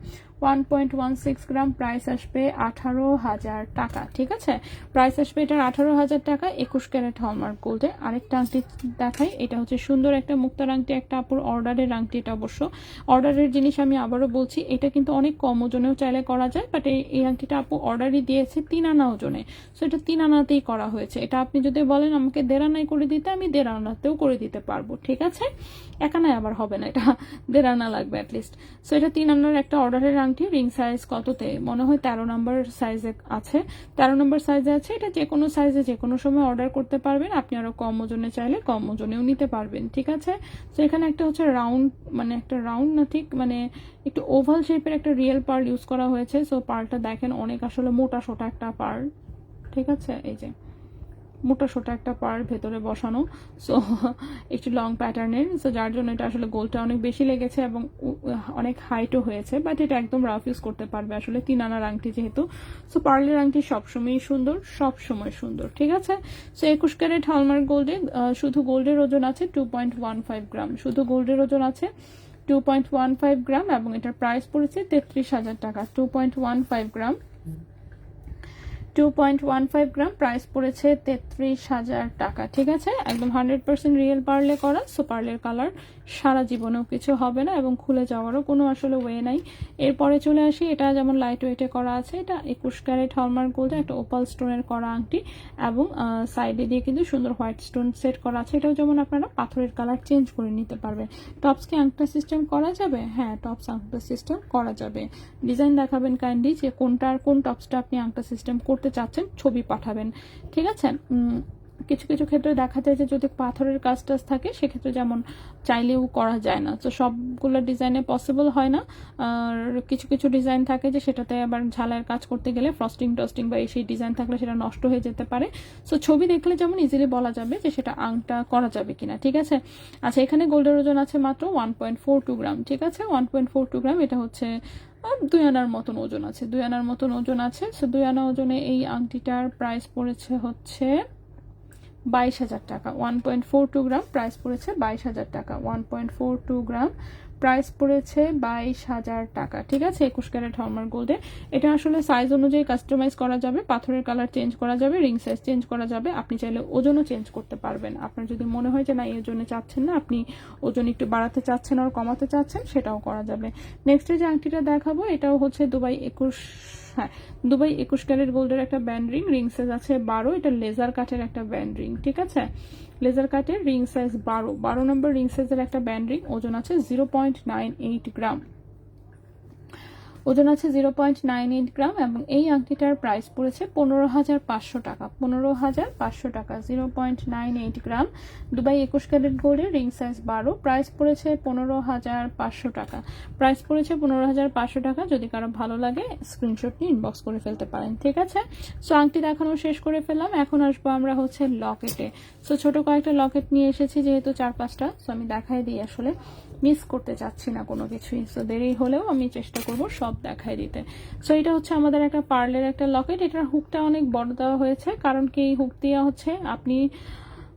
1.16 গ্রাম প্রাইস আসবে 18,000 টাকা। ঠিক আছে, প্রাইস আসবে এটার 18,000 টাকা 21 ক্যারেট হলমার্ক গোল্ডে। আরেকটা আংটি দেখাই, এটা হচ্ছে সুন্দর একটা মুক্তার আংটি, একটা আপুর অর্ডারের আংটি। এটা অবশ্য অর্ডারের জিনিস, আমি আবারও বলছি, এটা কিন্তু অনেক কম ওজনেও চাইলে করা যায়, বাট এই আংটিটা আপু অর্ডারই দিয়েছে 3 আনা ওজনে, সো এটা 3 আনাতেই করা হয়েছে। এটা আপনি যদি বলেন আমাকে 1.5 আনায় করে দিতে, আমি 1.5 আনাতেও করে দিতে পারবো। ঠিক আছে, 1 আনায় আবার হবে না, এটা 1.5 আনা লাগবে অ্যাটলিস্ট। সো এটা 3 আনার একটা অর্ডারের আংটি। রিং সাইজ কততে? মনে হয় 13 নম্বর সাইজে আছে, 13 নম্বর সাইজে আছে। এটা যে কোনো সাইজে যে কোনো সময় অর্ডার করতে পারবেন আপনি, আরো কম ওজনে চাইলে কম ওজনেও নিতে পারবেন। ঠিক আছে, তো এখানে একটা হচ্ছে রাউন্ড, মানে একটা রাউন্ড না ঠিক, মানে একটু ওভাল শেপের একটা রিয়েল পার্ল ইউজ করা হয়েছে। সো পার্লটা দেখেন অনেক আসলে মোটা সোটা একটা পার্ল। ঠিক আছে, এই যে মোটা সোটা একটা পার্ল ভেতরে বসানো, সো একটু লং প্যাটার্নের, সো যার জন্য এটা আসলে গোলটা অনেক বেশি লেগেছে এবং অনেক হাইটও হয়েছে, বাট এটা একদম রাফ ইউজ করতে পারবে আসলে 3 আনার আংটি যেহেতু। সো পার্লের আংটি সবসময়ই সুন্দর, সবসময় সুন্দর। ঠিক আছে, সো 21 ক্যারেট হলমার্ক গোল্ডে শুধু গোল্ডের ওজন আছে 2.15 গ্রাম, শুধু গোল্ডের ওজন আছে 2.15 গ্রাম এবং এটার প্রাইস পড়েছে 33,000 টাকা। 2.15 গ্রাম, 2.15 গ্রাম প্রাইস পড়েছে 33,000 টাকা। ঠিক আছে, একদম 100% রিয়েল পার্লে করা। সো পার্লের কালার সারা জীবনেও কিছু হবে না এবং খুলে যাওয়ারও কোনো আসলে ওয়ে নাই। এরপরে চলে আসি, এটা যেমন লাইট ওয়েটে করা আছে, এটা 21 ক্যারেট হলমার্ক গোল্ডে একটা ওপাল স্টোনের করা আংটি এবং সাইডে দিয়ে কিন্তু সুন্দর হোয়াইট স্টোন সেট করা আছে। এটাও যেমন আপনারা পাথরের কালার চেঞ্জ করে নিতে পারবেন। টপস কি আংটা সিস্টেম করা যাবে? হ্যাঁ, টপস আংটা সিস্টেম করা যাবে। ডিজাইন দেখাবেন কাইন্ডলি, যে কোন টপসটা আপনি আংটা সিস্টেম করতে চাচ্ছেন, ছবি পাঠাবেন। ঠিক আছে, কিছু কিছু ক্ষেত্রে দেখা যায় যে যদি পাথরের কাজ টাজ থাকে সেক্ষেত্রে যেমন চাইলেও করা যায় না, তো সবগুলো ডিজাইনে পসিবল হয় না। আর কিছু কিছু ডিজাইন থাকে যে সেটাতে আবার ঝালাইয়ের কাজ করতে গেলে ফ্রস্টিং টস্টিং বা সেই ডিজাইন থাকলে সেটা নষ্ট হয়ে যেতে পারে। সো ছবি দেখলে যেমন ইজিলি বলা যাবে যে সেটা আংটা করা যাবে কিনা। ঠিক আছে, আচ্ছা এখানে গোল্ডের ওজন আছে মাত্র 1.42 গ্রাম। ঠিক আছে, 1.42 গ্রাম, এটা হচ্ছে 2 আনার মতন ওজন আছে, 2 আনার মতন ওজন আছে। সো 2 আনা ওজনে এই আংটিটার প্রাইস পড়েছে হচ্ছে 22,000 টাকা। 1.42 গ্রাম প্রাইস পড়েছে 22,000 টাকা। 1.42 গ্রাম প্রাইস পড়েছে 22,000 টাকা। ঠিক আছে, 21 ক্যারেট হলমার্ক গোল্ডে। এটা আসলে সাইজ অনুযায়ী কাস্টমাইজ করা যাবে, পাথরের কালার চেঞ্জ করা যাবে, রিং সাইজ চেঞ্জ করা যাবে, আপনি চাইলে ওজনও চেঞ্জ করতে পারবেন। আপনার যদি মনে হয় যে না এই ওজনে চাচ্ছেন না, আপনি ওজন একটু বাড়াতে চাচ্ছেন আর কমাতে চাচ্ছেন, সেটাও করা যাবে। নেক্সটে যে আংটিটা দেখাবো এটাও হচ্ছে দুবাই 21 ক্যারেট গোল্ডের একটা ব্যান্ড রিং, রিং সাইজ আছে 12, এটা লেজার কাটের একটা ব্যান্ড রিং। ঠিক আছে, লেজার কাটের রিং সাইজ 12 নম্বর রিং সাইজের একটা ব্যান্ড রিং, ওজন আছে 0.98 গ্রাম, ওজন আছে 0.98 গ্রাম এবং এই আংটিটার প্রাইস পড়েছে 15,500 টাকা। 15,500 টাকা, 0.98 গ্রাম, দুবাই 21 ক্যারেট গোল্ডের, রিং সাইজ 12, প্রাইস পড়েছে 15,500 টাকা। প্রাইস পড়েছে 15,500 টাকা। যদি কারো ভালো লাগে স্ক্রিনশট নিয়ে ইনবক্স করে ফেলতে পারেন। ঠিক আছে, সো আংটি দেখানো শেষ করে ফেললাম, এখন আসবো আমরা হচ্ছে লকেটে। সো ছোট কয়েকটা লকেট নিয়ে এসেছি যেহেতু 4-5টা, সো আমি দেখাই দিই, আসলে মিস করতে চাচ্ছি না কোনো কিছুই। সো দেরি হলেও আমি চেষ্টা করব সব দেখাই দিতে। সো এটা হচ্ছে আমাদের একটা পার্লের একটা লকেট, এটার হুকটা অনেক বড় দেওয়া হয়েছে, কারণ কি এই হুক দিয়ে হচ্ছে আপনি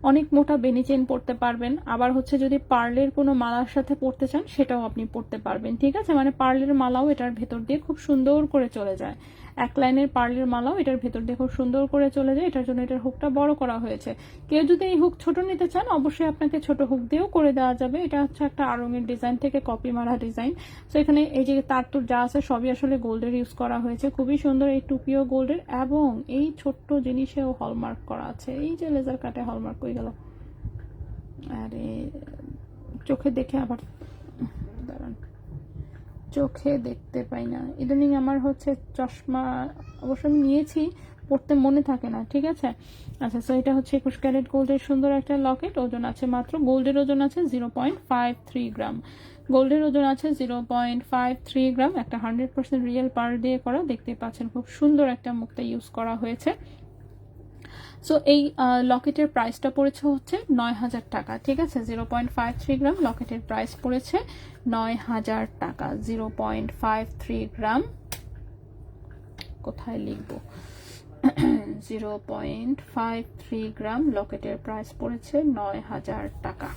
অনেক মোটা বেনি চেন পরতে পারবেন, আবার হচ্ছে যদি পার্লের কোনো মালার সাথে পরতে চান সেটাও আপনি পরতে পারবেন, ঠিক আছে। মানে পার্লের মালাও এটার ভেতর দিয়ে খুব সুন্দর করে চলে যায়, এক লাইনের পার্লের মালাও এটার ভেতর দিয়ে খুব সুন্দর করে চলে যায়। এটার জন্য এটার হুকটা বড় করা হয়েছে। কেউ যদি এই হুক ছোট নিতে চান অবশ্যই আপনাকে ছোট হুক দিয়েও করে দেওয়া যাবে। এটা হচ্ছে একটা আড়ঙের ডিজাইন থেকে কপি মারা ডিজাইন। তো এখানে এই যে তার তুর যা আছে সবই আসলে গোল্ডের ইউজ করা হয়েছে, খুবই সুন্দর। এই টুপিও গোল্ডের এবং এই ছোট্ট জিনিসেও হলমার্ক করা আছে। এই যে লেজার কাটে হলমার্ক হয়ে গেল, আরে চোখে দেখে আবার দাঁড়ান, চোখে দেখতে পাই না ইদানিং আমার হচ্ছে চশমা, অবশ্য আমি নিয়েছি পড়তে মনে থাকে না, ঠিক আছে। আচ্ছা, সো এটা হচ্ছে 21 ক্যারেট গোল্ডের সুন্দর একটা লকেট, ওজন আছে মাত্র, গোল্ডের ওজন আছে 0.53 গ্রাম, গোল্ডের ওজন আছে 0.53 গ্রাম। একটা 100% রিয়েল পার্ল দিয়ে করা, দেখতে পাচ্ছেন খুব সুন্দর একটা মুক্তা ইউজ করা হয়েছে। সো এই লকেটের প্রাইসটা পড়েছে হচ্ছে 9,000 টাকা, ঠিক আছে। 0.53 গ্রাম লকেটের প্রাইস পড়েছে 9,000 টাকা। 0.53 গ্রাম কোথায় লিখবো 0.53 গ্রাম লকেটের প্রাইস পড়েছে 9,000 টাকা।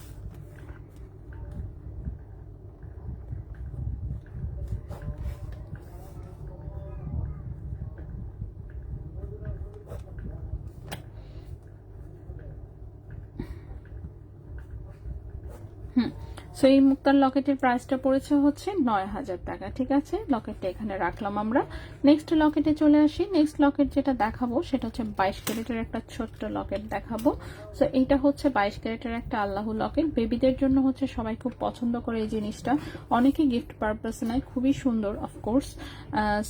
সো এই মুক্তার লকেটের প্রাইসটা পড়েছে হচ্ছে 9,000 টাকা, ঠিক আছে। লকেটটা এখানে রাখলাম আমরা। নেক্সট লকেটে চলে আসি। নেক্সট লকেট যেটা দেখাবো সেটা হচ্ছে 22 ক্যারেটের একটা ছোট্ট লকেট দেখাবো। সো এইটা হচ্ছে 22 ক্যারেটের একটা আল্লাহু লকেট, বেবিদের জন্য হচ্ছে সবাই খুব পছন্দ করে এই জিনিসটা, অনেকে গিফট পারপাস নেয়, খুবই সুন্দর অফকোর্স।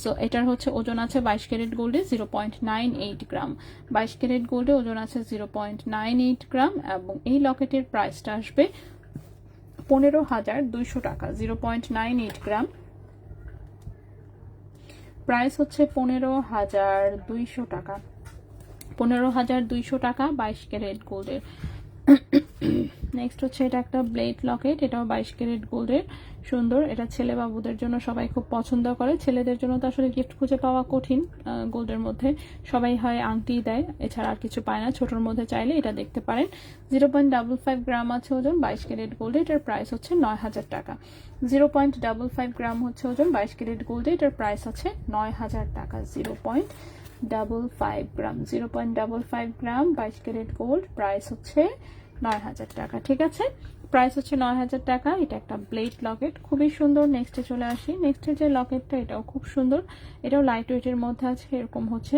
সো এটার হচ্ছে ওজন আছে 22 ক্যারেট গোল্ডে 0.98 গ্রাম, 22 ক্যারেট গোল্ডে ওজন আছে 0.98 গ্রাম এবং এই লকেটের প্রাইসটা আসবে 15,200 টাকা। 0.98 গ্রাম প্রাইস হচ্ছে 15,200 টাকা, 15,200 টাকা 22 ক্যারেট গোল্ডের। নেক্সট হচ্ছে এটা একটা ব্লেড লকেট, এটাও 22 ক্যারেট গোল্ডের, সুন্দর। এটা ছেলে বাবুদের জন্য সবাই খুব পছন্দ করে, ছেলেদের জন্য তো আসলে গিফট খুঁজে পাওয়া কঠিন গোল্ডের মধ্যে, সবাই হয় আংটি দেয়, এছাড়া আর কিছু পায় না। ছোটোর মধ্যে চাইলে এটা দেখতে পারেন। 0.55 গ্রাম আছে ওজন, 22 ক্যারেট গোল্ডে, এটার প্রাইস হচ্ছে 9,000 টাকা। 0.55 গ্রাম হচ্ছে ওজন, 22 ক্যারেট গোল্ডে, এটার প্রাইস আছে 9,000 টাকা। 0.55 গ্রাম, 0.55 গ্রাম 22 ক্যারেট গোল্ড, প্রাইস হচ্ছে 9,000 টাকা, ঠিক আছে। প্রাইস হচ্ছে 9,000 টাকা। এটা একটা ব্লেড লকেট, খুবই সুন্দর। নেক্সটে চলে আসি। নেক্সটের যে লকেটটা এটাও খুব সুন্দর, এটাও লাইট ওয়েটের মধ্যে আছে, এরকম হচ্ছে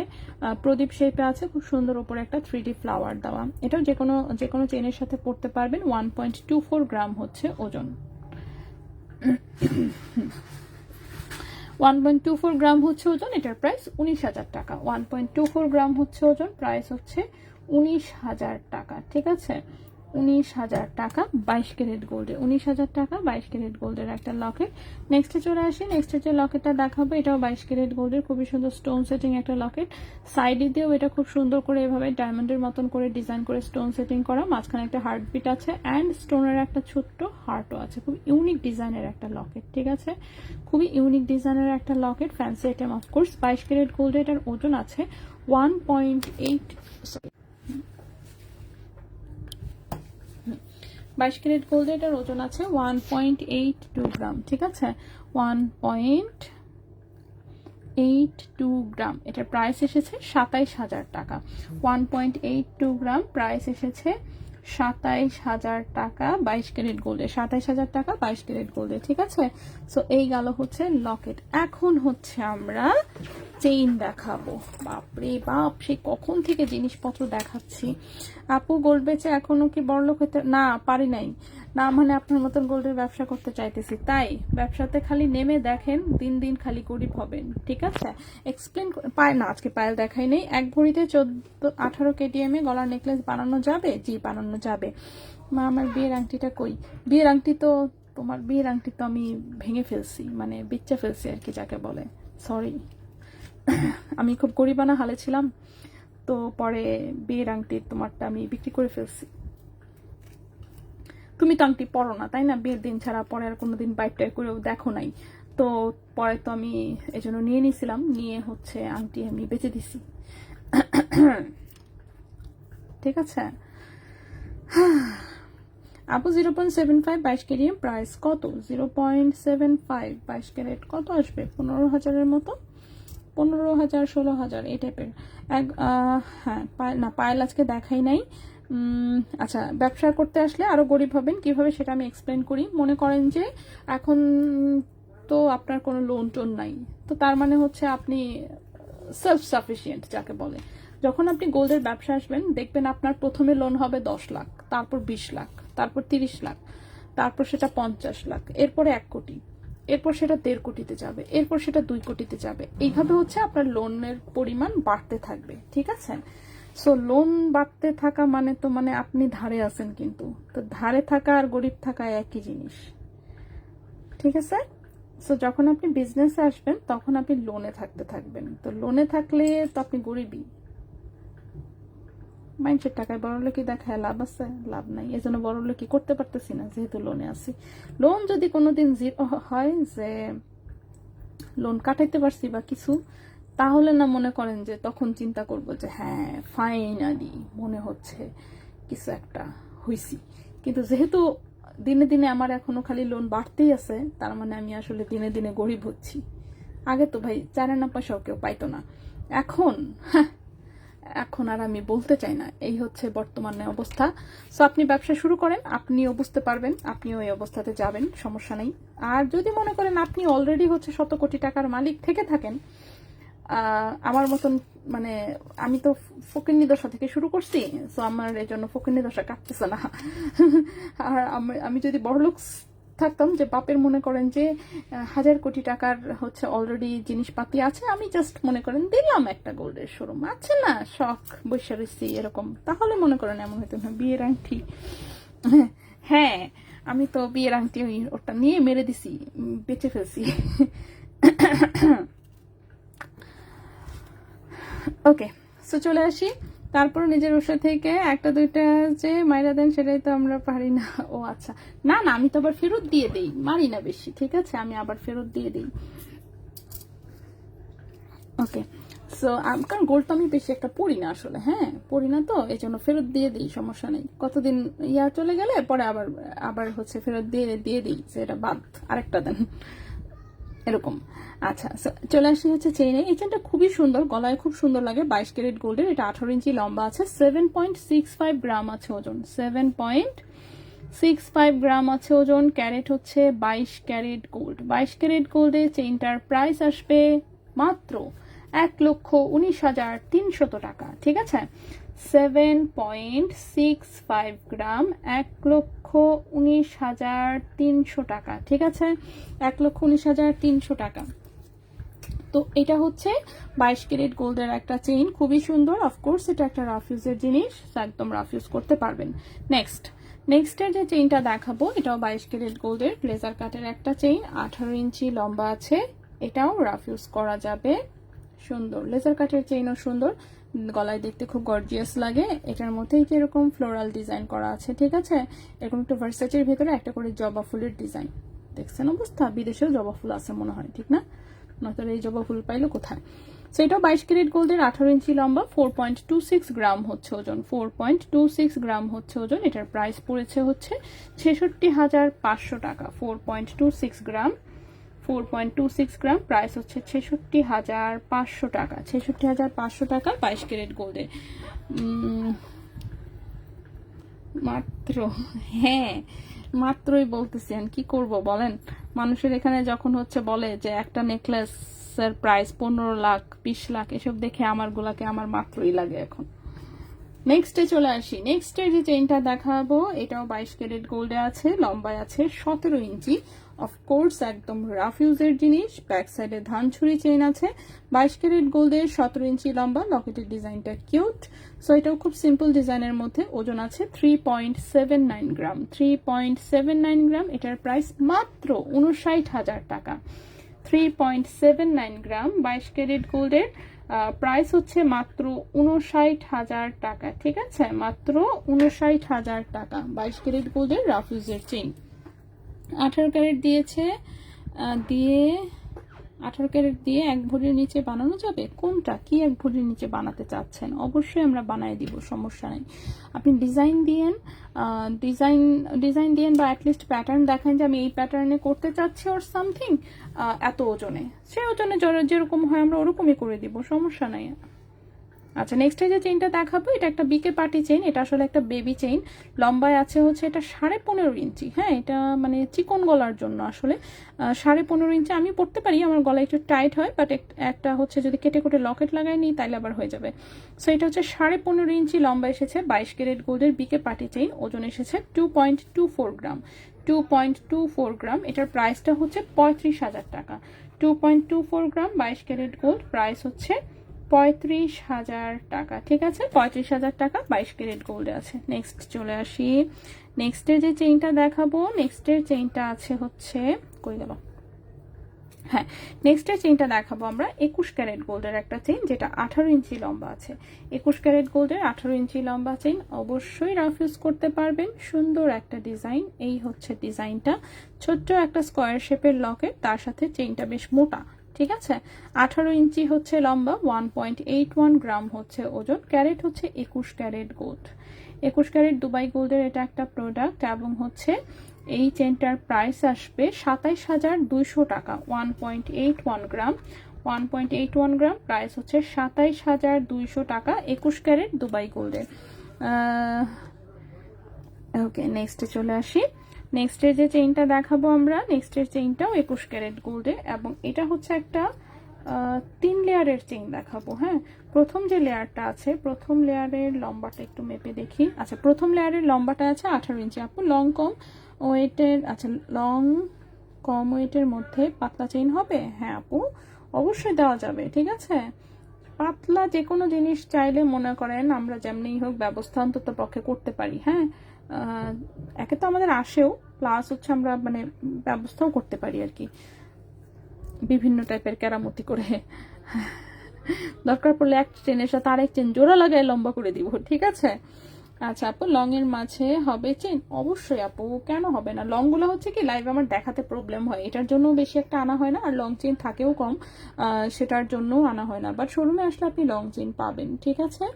প্রদীপ শেপে আছে, খুব সুন্দর। উপরে একটা 3D ফ্লাওয়ার দেওয়া, এটাও যে কোনো চেনের সাথে পড়তে পারবেন। 1.24 গ্রাম হচ্ছে ওজন, 1.24 গ্রাম হচ্ছে ওজন, এটার প্রাইস 19,000 টাকা। 1.24 গ্রাম হচ্ছে ওজন, প্রাইস হচ্ছে 19,000 টাকা, ঠিক আছে। 19,000 টাকা 22 ক্যারেট গোল্ডে, 19,000 টাকা 22 ক্যারেট গোল্ডের একটা লকেট। নেক্সটে চলে আসি। নেক্সটের যে লকেটটা দেখাবো এটাও 22 ক্যারেট গোল্ডের, খুবই সুন্দর স্টোন সেটিং একটা লকেট। সাইডে দিয়েও এটা খুব সুন্দর করে এভাবে ডায়মন্ডের মতন করে ডিজাইন করে স্টোন সেটিং করা, মাঝখানে একটা হার্টবিট আছে অ্যান্ড স্টোনের একটা ছোট্ট হার্টও আছে। খুব ইউনিক ডিজাইনের একটা লকেট, ঠিক আছে, খুবই ইউনিক ডিজাইনের একটা locket, fancy item of course. 22 carat গোল্ডে এটার ওজন আছে 1.8, 22 ক্যারেট গোল্ডে এটার ওজন আছে 1.82 গ্রাম, ঠিক আছে। 1.82 গ্রাম, এটার প্রাইস এসেছে 27,000 টাকা। 1.82 গ্রাম প্রাইস এসেছে 27,000 টাকা 22 ক্যারেট গোল্ডে, 27,000 টাকা 22 ক্যারেট গোল্ডে, ঠিক আছে। সো এই গেল হচ্ছে লকেট। এখন হচ্ছে আমরা চেইন দেখাবো। বাপরে বাপ, সেই কখন থেকে জিনিসপত্র দেখাচ্ছি। আপু গোল্ড বেচে এখনো কি বড়লোক হতে না পারি নাই? না মানে আপনার মতন গোল্ডের ব্যবসা করতে চাইতেছি, তাই ব্যবসাতে খালি নেমে দেখেন, দিন দিন খালি গরিব হবেন, ঠিক আছে। এক্সপ্লেন পায় না, আজকে পায়েল দেখাই নেই। এক ভরিতে 18 কেটিএম এ গলার নেকলেস বানানো যাবে? জি বানানো যাবে। মা আমার বিয়ের আংটিটা কই? বিয়ের আংটি তো তোমার বিয়ের আংটি তো আমি ভেঙে ফেলছি, মানে বেচে ফেলছি আর কি যাকে বলে, সরি। আমি খুব গরিবানা হালে ছিলাম, তো পরে বিয়ের আংটি তোমারটা আমি বিক্রি করে ফেলছি। তুমি তো আংটি পরো না তাই না, বিয়ের দিন ছাড়া পরে আর কোনোদিন বাইক টাইপ করেও দেখো নাই, তো পরে তো আমি এজন্য নিয়ে নিয়েছিলাম, নিয়ে হচ্ছে আংটি আমি বেচে দিছি, ঠিক আছে। আপু 0.75 22 ক্যারেট প্রাইস কত? 0.75 22 ক্যারেট কত আসবে? 15,000-এর মতো, 15,000 16,000 এই টাইপের। হ্যাঁ না, পায়েল আজকে দেখাই নাই। আচ্ছা, ব্যবসা করতে আসলে আরো গরিব হবেন কিভাবে সেটা আমি এক্সপ্লেন করি। মনে করেন যে এখন তো আপনার কোনো লোন টোন নাই, তো তার মানে হচ্ছে আপনি সেলফ সাফিসিয়েন্ট যাকে বলে। যখন আপনি গোল্ডের ব্যবসা আসবেন দেখবেন আপনার প্রথমে লোন হবে 10 লাখ, তারপর 20 লাখ, তারপর 30 লাখ, তারপর সেটা 50 লাখ, এরপরে 1 কোটি, এরপর সেটা 1.5 কোটিতে যাবে, এরপর সেটা 2 কোটিতে যাবে। এইভাবে হচ্ছে আপনার লোনের পরিমাণ বাড়তে থাকবে, ঠিক আছে? সো লোন বাড়তে থাকা মানে তো মানে আপনি ধারে আছেন, কিন্তু তো ধারে থাকা আর গরিব থাকা একই জিনিস, ঠিক আছে? সো যখন আপনি বিজনেসে আসবেন তখন আপনি লোনে থাকতে থাকবেন। তো লোনে থাকলে তো আপনি গরিবই। মানুষের টাকায় বড়লোকি দেখায় লাভ আছে? লাভ নাই। এজন্য বড়লোকি করতে পারতেছি না, যেহেতু লোনে আছি। লোন যদি কোনোদিন জিরো হয়, যে লোন কাটাইতে পারছি বা কিছু, তাহলে না মনে করেন যে তখন চিন্তা করব যে হ্যাঁ ফাইনালি মনে হচ্ছে কিছু একটা হইছি। কিন্তু যেহেতু দিনে দিনে আমার এখনো খালি লোন বাড়তেই আছে, তার মানে আমি আসলে দিনে দিনে গরিব হচ্ছি। আগে তো ভাই 4 আনা পয়সাও কেউ পাইতো না, এখন এখন আর আমি বলতে চাই না। এই হচ্ছে বর্তমানে অবস্থা। সো আপনি ব্যবসা শুরু করেন, আপনিও বুঝতে পারবেন, আপনিও এই অবস্থাতে যাবেন, সমস্যা নেই। আর যদি মনে করেন আপনি অলরেডি হচ্ছে 100 কোটি টাকার মালিক থেকে থাকেন, আমার মতন, মানে আমি তো ফকিন্নি দশা থেকে শুরু করছি, সো আমার এই জন্য ফকিন্নি দশা কাটতেছে না। আর আমি যদি বড়লোক থাকতাম, যে বাপের মনে করেন যে 1000 কোটি টাকার হচ্ছে অলরেডি জিনিসপাতি আছে, আমি জাস্ট মনে করেন দিলাম একটা গোল্ডের শোরুম, আছে না শখ বৈশা রয়েছি এরকম, তাহলে মনে করেন এমন হইতো না। বিয়ের আংটি, হ্যাঁ আমি তো বিয়ের আংটি ওটা নিয়ে মেরে দিছি, বেঁচে ফেলছি। ওকে, সো চলে আসি। তারপর নিজের ওষুধ থেকে একটা দুইটা যে মাইরা দেন, সেটাই তো আমরা পারি না। ও আচ্ছা, না না, আমি তো আবার ফেরত দিয়ে দেই, মারি না বেশি, ঠিক আছে? আমি আবার ফেরত দিয়ে দিই। ওকে, সো কারণ গোল্ড তো আমি বেশি একটা পড়ি না আসলে, হ্যাঁ পড়ি না, তো এই জন্য ফেরত দিয়ে দিই, সমস্যা নেই। কতদিন ইয়া চলে গেলে পরে আবার আবার হচ্ছে ফেরত দিয়ে দিয়ে দিই, যে এটা বাদ, আরেকটা দেন, এরকম। আচ্ছা, চলে আসি হচ্ছে চেইনে। এই চেনটা খুবই সুন্দর, গলায় খুব সুন্দর লাগে, 22 ক্যারেট গোল্ডের। এটা 18 ইঞ্চি লম্বা আছে, 7.65 গ্রাম আছে ওজন, 7.65 গ্রাম আছে ওজন। ক্যারেট হচ্ছে 22 ক্যারেট গোল্ড। 22 ক্যারেট গোল্ডে চেইনটার প্রাইস আসবে মাত্র 1,19,300 টাকা, ঠিক আছে? 7.65 গ্রাম, 1,19,300 টাকা, ঠিক আছে? 1,19,300 টাকা। তো এটা হচ্ছে 22 ক্যারেট গোল্ডের একটা চেইন, খুবই সুন্দর। অফকোর্স এটা একটা রাফ ইউজের জিনিস, একদম রাফ ইউজ করতে পারবেন। নেক্সটের যে চেইনটা দেখাবো, এটাও 22 ক্যারেট গোল্ডের, লেজার কাটের একটা চেইন, 18 ইঞ্চি লম্বা আছে। এটাও রাফ ইউজ করা যাবে, সুন্দর লেজার কাটের চেইনও সুন্দর, গলায় দেখতে খুব গর্জিয়াস লাগে। এটার মধ্যে এরকম ফ্লোরাল ডিজাইন করা আছে, ঠিক আছে? এরকম একটু ভার্সেচের ভেতরে একটা করে জবা ফুলের ডিজাইন, দেখছেন অবস্থা? বিদেশেও জবা ফুল আছে মনে হয়, ঠিক না? নয়তো এই জবা ফুল পাইলো কোথায়? সো এটাও 22 ক্যারেট গোল্ডের, 18 ইঞ্চি লম্বা, 4.26 গ্রাম হচ্ছে ওজন, 4.26 গ্রাম হচ্ছে ওজন। এটার প্রাইস পড়েছে হচ্ছে 66,500 টাকা। 4.26 গ্রাম, 4.26 গ্রাম, প্রাইস হচ্ছে 66,500 টাকা। 66,500 টাকা 22 ক্যারেট গোল্ডের মাত্র। হ্যাঁ মাত্রই বলতেছি, কি করব বলেন? মানুষের এখানে যখন হচ্ছে বলে যে একটা নেকলেসের প্রাইস 15 লাখ 20 লাখ, এসব দেখে আমার গুলাকে আমার মাত্রই লাগে এখন। নেক্সটে চলে আসি। নেক্সটের যে চেইনটা দেখাবো, এটাও 22 ক্যারেট গোল্ডে আছে, লম্বায় আছে 17 ইঞ্চি। অফকোর্স একদম রাফ ইউজের জিনিস, ব্যাক সাইডে ধান ছুরি চেইন আছে, 22 ক্যারেট গোল্ডের, 17 ইঞ্চি লম্বা, লকেটের ডিজাইনটা কিউট। সো এটাও খুব সিম্পল ডিজাইনের মধ্যে, ওজন আছে 3.79 গ্রাম, 3.79 গ্রাম। এটার প্রাইস মাত্র 59,000 টাকা। 3.79 গ্রাম 22 ক্যারেট গোল্ডের প্রাইস হচ্ছে মাত্র 59,000 টাকা, ঠিক আছে? মাত্র 59,000 টাকা 22 ক্যারেট গোল্ডের রাফ ইউজের চেইন। 18 ক্যারেট দিয়েছে, দিয়ে 18 ক্যারেট দিয়ে 1 ভরির নিচে বানানো যাবে? কোনটা, কি 1 ভরির নিচে বানাতে চাচ্ছেন? অবশ্যই আমরা বানাই দিব, সমস্যা নেই। আপনি ডিজাইন দিয়েন, ডিজাইন দিয়েন বা অ্যাটলিস্ট প্যাটার্ন দেখান যে আমি এই প্যাটার্নে করতে চাচ্ছি ওর সামথিং, এত ওজনে, সে ওজনে যেরকম হয় আমরা ওরকমই করে দিব, সমস্যা নাই। আচ্ছা, নেক্সট যে চেইনটা দেখাবো, এটা একটা বিকে পার্টি চেইন। এটা আসলে একটা বেবি চেইন, লম্বায় আছে হচ্ছে এটা 15.5 ইঞ্চি। হ্যাঁ, এটা মানে চিকন গলার জন্য আসলে 15.5 ইঞ্চি আমি পড়তে পারি, আমার গলা একটু টাইট হয়, বাট একটা হচ্ছে যদি কেটে কেটে লকেট লাগাই নিই তাইলে আবার হয়ে যাবে। সো এটা হচ্ছে 15.5 ইঞ্চি লম্বা এসেছে, 22 ক্যারেট গোল্ডের বিকে পার্টি চেইন, ওজন এসেছে 2.24 গ্রাম। 2.24 গ্রাম, এটার প্রাইসটা হচ্ছে 35,000 টাকা। 2.24 গ্রাম 22 ক্যারেট গোল্ড, প্রাইস হচ্ছে 35,000 টাকা। ঠিক আছে, 35,000 টাকা 22 ক্যারেট গোল্ডে আছে। নেক্সট চলে আসি, নেক্সটের যে চেইনটা দেখাবো, নেক্সটের চেইনটা আছে হচ্ছে, কই গেল, হ্যাঁ, নেক্সটের চেইনটা দেখাবো আমরা 21 ক্যারেট গোল্ডের একটা চেইন, যেটা 18 ইঞ্চি লম্বা আছে। 21 ক্যারেট গোল্ডের 18 ইঞ্চি লম্বা চেইন, অবশ্যই রাফ ইউজ করতে পারবেন। সুন্দর একটা ডিজাইন, এই হচ্ছে ডিজাইনটা, ছোট্ট একটা স্কোয়ার শেপের লকেট, তার সাথে চেইনটা বেশ মোটা। ঠিক আছে, 18 ইঞ্চি হচ্ছে লম্বা, 1.81 গ্রাম হচ্ছে ওজন, ক্যারেট হচ্ছে 21 ক্যারেট গোল্ড। 21 ক্যারেট দুবাই গোল্ডের এটা একটা প্রোডাক্ট, এবং হচ্ছে এই চেনটার প্রাইস আসবে 27,200 টাকা। 1.81 গ্রাম, 1.81 গ্রাম, প্রাইস হচ্ছে 27,200 টাকা, 21 ক্যারেট দুবাই গোল্ডের। ওকে, নেক্সটে চলে আসি। নেক্সটের যে চেইনটা দেখাবো আমরা, নেক্সটের চেইনটাও 21 ক্যারেট গোল্ডে, এবং এটা হচ্ছে একটা 3 লেয়ারের চেইন দেখাবো। হ্যাঁ, প্রথম যে লেয়ারটা আছে, প্রথম লেয়ারের লম্বাটা একটু মেপে দেখি। আচ্ছা, প্রথম লেয়ারের লম্বাটা আছে 18 ইঞ্চি। আপু লং কম ওয়েটের, আচ্ছা লং কম ওয়েটের মধ্যে পাতলা চেইন হবে? হ্যাঁ আপু, অবশ্যই দেওয়া যাবে। ঠিক আছে, পাতলা যে কোনো জিনিস চাইলে মনে করেন আমরা যেমনি হোক ব্যবস্থা অন্তত পক্ষে করতে পারি। হ্যাঁ, একে তো আমাদের আসেও, প্লাস হচ্ছে আমরা মানে ব্যবস্থাও করতে পারি আর কি, বিভিন্ন টাইপের কেরামতি করে। দরকার পড়লে এক চেনের সাথে আরেক চেন জোড়া লাগায় লম্বা করে দিব। ঠিক আছে, আচ্ছা আপু লং এর মাঝে হবে চেন? অবশ্যই আপু, কেন হবে না। লং গুলো হচ্ছে কি লাইভ আমার দেখাতে প্রবলেম হয়, এটার জন্য বেশি একটা আনা হয় না, আর লং চেন থাকেও কম, সেটার জন্য আনা হয় না। বাট শোরুমে আসলে আপনি লং চেন পাবেন। ঠিক আছে,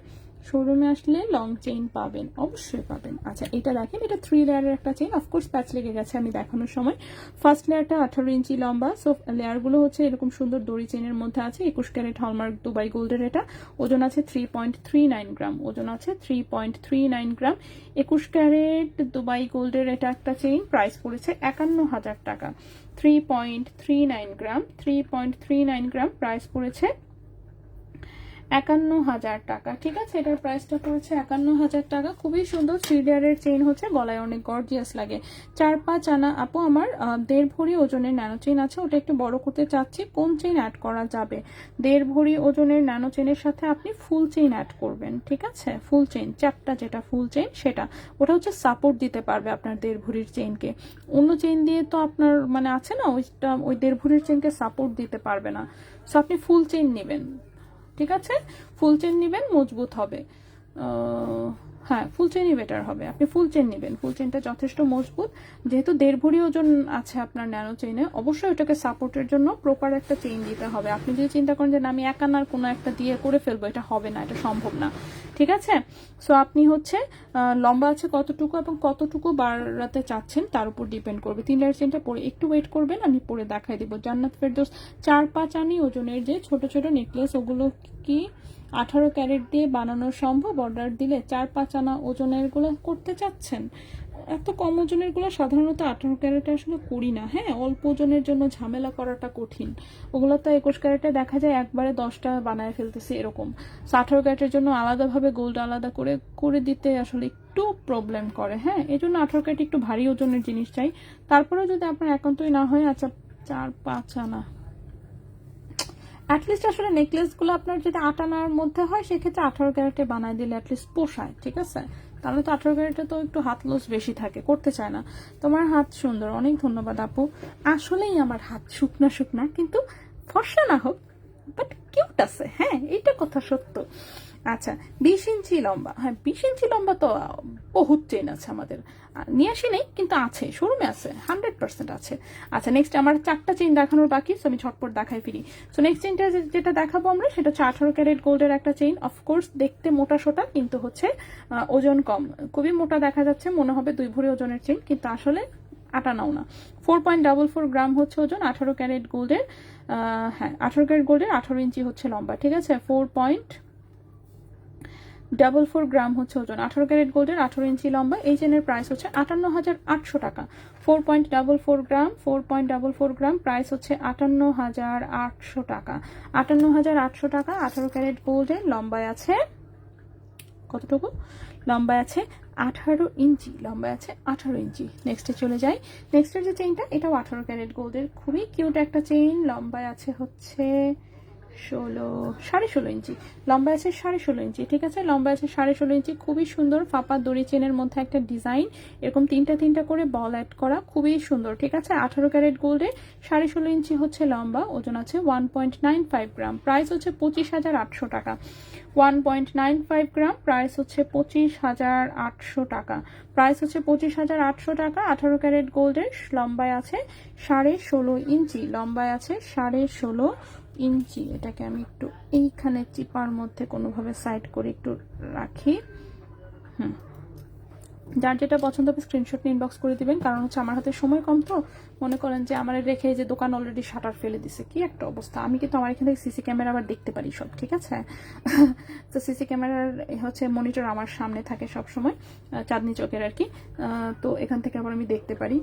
শোরুমে আসলে লং চেইন পাবেন, অবশ্যই পাবেন। আচ্ছা, এটা দেখেন, এটা 3 লেয়ারের একটা চেইন, অফকোর্স প্যাচ লেগে গেছে আমি দেখানোর সময়। ফার্স্ট লেয়ারটা 18 ইঞ্চি লম্বা, সো লেয়ারগুলো হচ্ছে এরকম সুন্দর দড়ি চেইনের মধ্যে আছে। 21 ক্যারেট হলমার্ক দুবাই গোল্ডের এটা, ওজন আছে 3.39 গ্রাম, ওজন আছে 3.39 গ্রাম। 21 ক্যারেট দুবাই গোল্ডের এটা একটা চেইন, প্রাইস পড়েছে 51,000 টাকা। 3.39 গ্রাম, 3.39 গ্রাম, প্রাইস পড়েছে 51,000 টাকা। ঠিক আছে, এটার প্রাইসটা পড়েছে 51,000 টাকা। খুবই সুন্দর 3 লেয়ারের চেইন হচ্ছে, গলায় অনেক গর্জিয়াস লাগে। 4-5 আনা। আপু আমার 1.5 ভরি ওজনের ন্যানো চেইন আছে, ওটা একটু বড় করতে চাচ্ছি, কোন চেইন অ্যাড করা যাবে? 1.5 ভরি ওজনের ন্যানো চেইনের সাথে আপনি ফুল চেইন অ্যাড করবেন। ঠিক আছে, ফুল চেইন, চ্যাপটা যেটা ফুল চেইন সেটা, ওটা হচ্ছে সাপোর্ট দিতে পারবে আপনার 1.5 ভরির চেইনকে। অন্য চেইন দিয়ে তো আপনার মানে আছে না, ওইটা ওই 1.5 ভরির চেইনকে সাপোর্ট দিতে পারবে না। সো আপনি ফুল চেইন নেবেন। ঠিক আছে, ফুল চেন নেবেন, মজবুত হবে। হ্যাঁ, ফুল চেনই বেটার হবে, আপনি ফুল চেন নেবেন, ফুল চেনটা যথেষ্ট মজবুত। যেহেতু 1.5 ভরি ওজন আছে আপনার ন্যানো চেইনে, অবশ্যই ওটাকে সাপোর্টের জন্য প্রপার একটা চেইন দিতে হবে। আপনি যদি চিন্তা করেন যে আমি এক আনার কোনো একটা দিয়ে করে ফেলবো, এটা হবে না, এটা সম্ভব না। ঠিক আছে, সো আপনি হচ্ছে লম্বা আছে কতটুকু এবং কতটুকু বাড়াতে চাচ্ছেন তার উপর ডিপেন্ড করবে। 3 লেয়ার চেইনটা পরে একটু ওয়েট করবেন, আমি পরে দেখাই দিব। জান্নাত ফেরদৌস 4-5 আনি ওজনের যে ছোট ছোট নেকলেস, ওগুলো কি 18 ক্যারেট দিয়ে বানানো সম্ভব? অর্ডার দিলে 4-5 আনা ওজনের গুলো করতে চাচ্ছেন? এত কম ওজনের গুলো সাধারণত 18 ক্যারেটে আসলে করি না। হ্যাঁ, অল্প ওজনের জন্য ঝামেলা করাটা কঠিন, ওগুলো তো 21 ক্যারেটে দেখা যায় একবারে 10টা বানায় ফেলতেছে এরকম। 18 ক্যারেটের জন্য আলাদাভাবে গোল্ড আলাদা করে করে দিতে আসলে একটু প্রবলেম করে। হ্যাঁ, এই জন্য 18 ক্যারেট একটু ভারী ওজনের জিনিস চাই। তারপরে যদি আপনার একান্তই না হয়, আচ্ছা 4-5 আনা অ্যাটলিস্ট আসলে নেকলেসগুলো আপনার যদি 8 আনার মধ্যে হয়, সেক্ষেত্রে 18 ক্যারেটে বানায় দিলে অ্যাটলিস্ট পোষায়। ঠিক আছে, তাহলে তো 18 ক্যারেটে তো একটু হাত লস বেশি থাকে, করতে চায় না। তোমার হাত সুন্দর, অনেক ধন্যবাদ আপু। আসলেই আমার হাত শুকনা শুকনা, কিন্তু ফর্সা না হোক বাট কিউট আছে। হ্যাঁ, এইটা কথা সত্য। আচ্ছা 20 ইঞ্চি লম্বা, হ্যাঁ 20 ইঞ্চি লম্বা তো বহুত চেন আছে আমাদের, নিয়ে আসি নেই কিন্তু আছে, শোরুমে আছে, 100% আছে। আচ্ছা নেক্সট আমার 4টা চেইন দেখানোর বাকি, সো আমি ঝটপট দেখাই ফিরি। সো নেক্সট চেইনটা যেটা দেখাবো আমরা সেটা হচ্ছে 18 ক্যারেট গোল্ডের একটা চেইন। অফকোর্স দেখতে মোটা সোটা কিন্তু হচ্ছে ওজন কম, খুবই মোটা দেখা যাচ্ছে, মনে হবে 2 ভরি ওজনের চেইন, কিন্তু আসলে আটা নাও না। 4.44 গ্রাম হচ্ছে ওজন, 18 ক্যারেট গোল্ডের, হ্যাঁ 18 ক্যারেট গোল্ডের, 18 ইঞ্চি হচ্ছে লম্বা, ঠিক আছে। 4.44 গ্রাম হচ্ছে ওজন, 18 ক্যারেট গোল্ডের, 18 ইঞ্চি লম্বা। এই চেনের প্রাইস হচ্ছে 58,800 টাকা। 4.44 গ্রাম, 4.44 গ্রাম, প্রাইস হচ্ছে 58,800 টাকা। 58,800 টাকা। 18 ক্যারেট গোল্ডের, লম্বায় আছে কতটুকু, লম্বায় আছে 18 ইঞ্চি, লম্বায় আছে 18 ইঞ্চি। নেক্সটে চলে যাই। নেক্সটের যে চেইনটা, এটাও 18 ক্যারেট গোল্ডের, খুবই কিউট একটা চেইন, লম্বায় আছে হচ্ছে 16.5 ইঞ্চি, লম্বায় আছে 16.5 ইঞ্চি, ঠিক আছে, লম্বায় আছে 16.5 ইঞ্চি। খুবই সুন্দর ফাপা দড়ি চেনের মধ্যে একটা ডিজাইন, এরকম তিনটা করে বল অ্যাড করা, খুবই সুন্দর, ঠিক আছে। 18 ক্যারেট গোল্ডে, 16.5 ইঞ্চি হচ্ছে লম্বা, ওজন আছে 1.95 গ্রাম, প্রাইস হচ্ছে 25,800 টাকা। 1.95 গ্রাম, প্রাইস হচ্ছে 25,800 টাকা, প্রাইস হচ্ছে 25,800 টাকা। 18 ক্যারেট গোল্ডের, লম্বায় আছে 16.5 ইঞ্চি, লম্বায় আছে 16.5 ইঞ্চি। এটাকে আমি একটু এইখানে চিপার মধ্যে কোনোভাবে সাইড করে একটু রাখি। যার যেটা পছন্দ হবে স্ক্রিনশট নিয়ে ইনবক্স করে দিবেন, কারণ হচ্ছে আমার হাতে সময় কম, তো মনে করেন যে আমার রেখে যে দোকান অলরেডি শাটার ফেলে দিছে, কি একটা অবস্থা। আমি কিন্তু আমার এখান থেকে সিসি ক্যামেরা আবার দেখতে পারি সব, ঠিক আছে। তো সিসি ক্যামেরার হচ্ছে মনিটর আমার সামনে থাকে সব সময়, চাঁদনি চকের আর কি, তো এখান থেকে আবার আমি দেখতে পারি।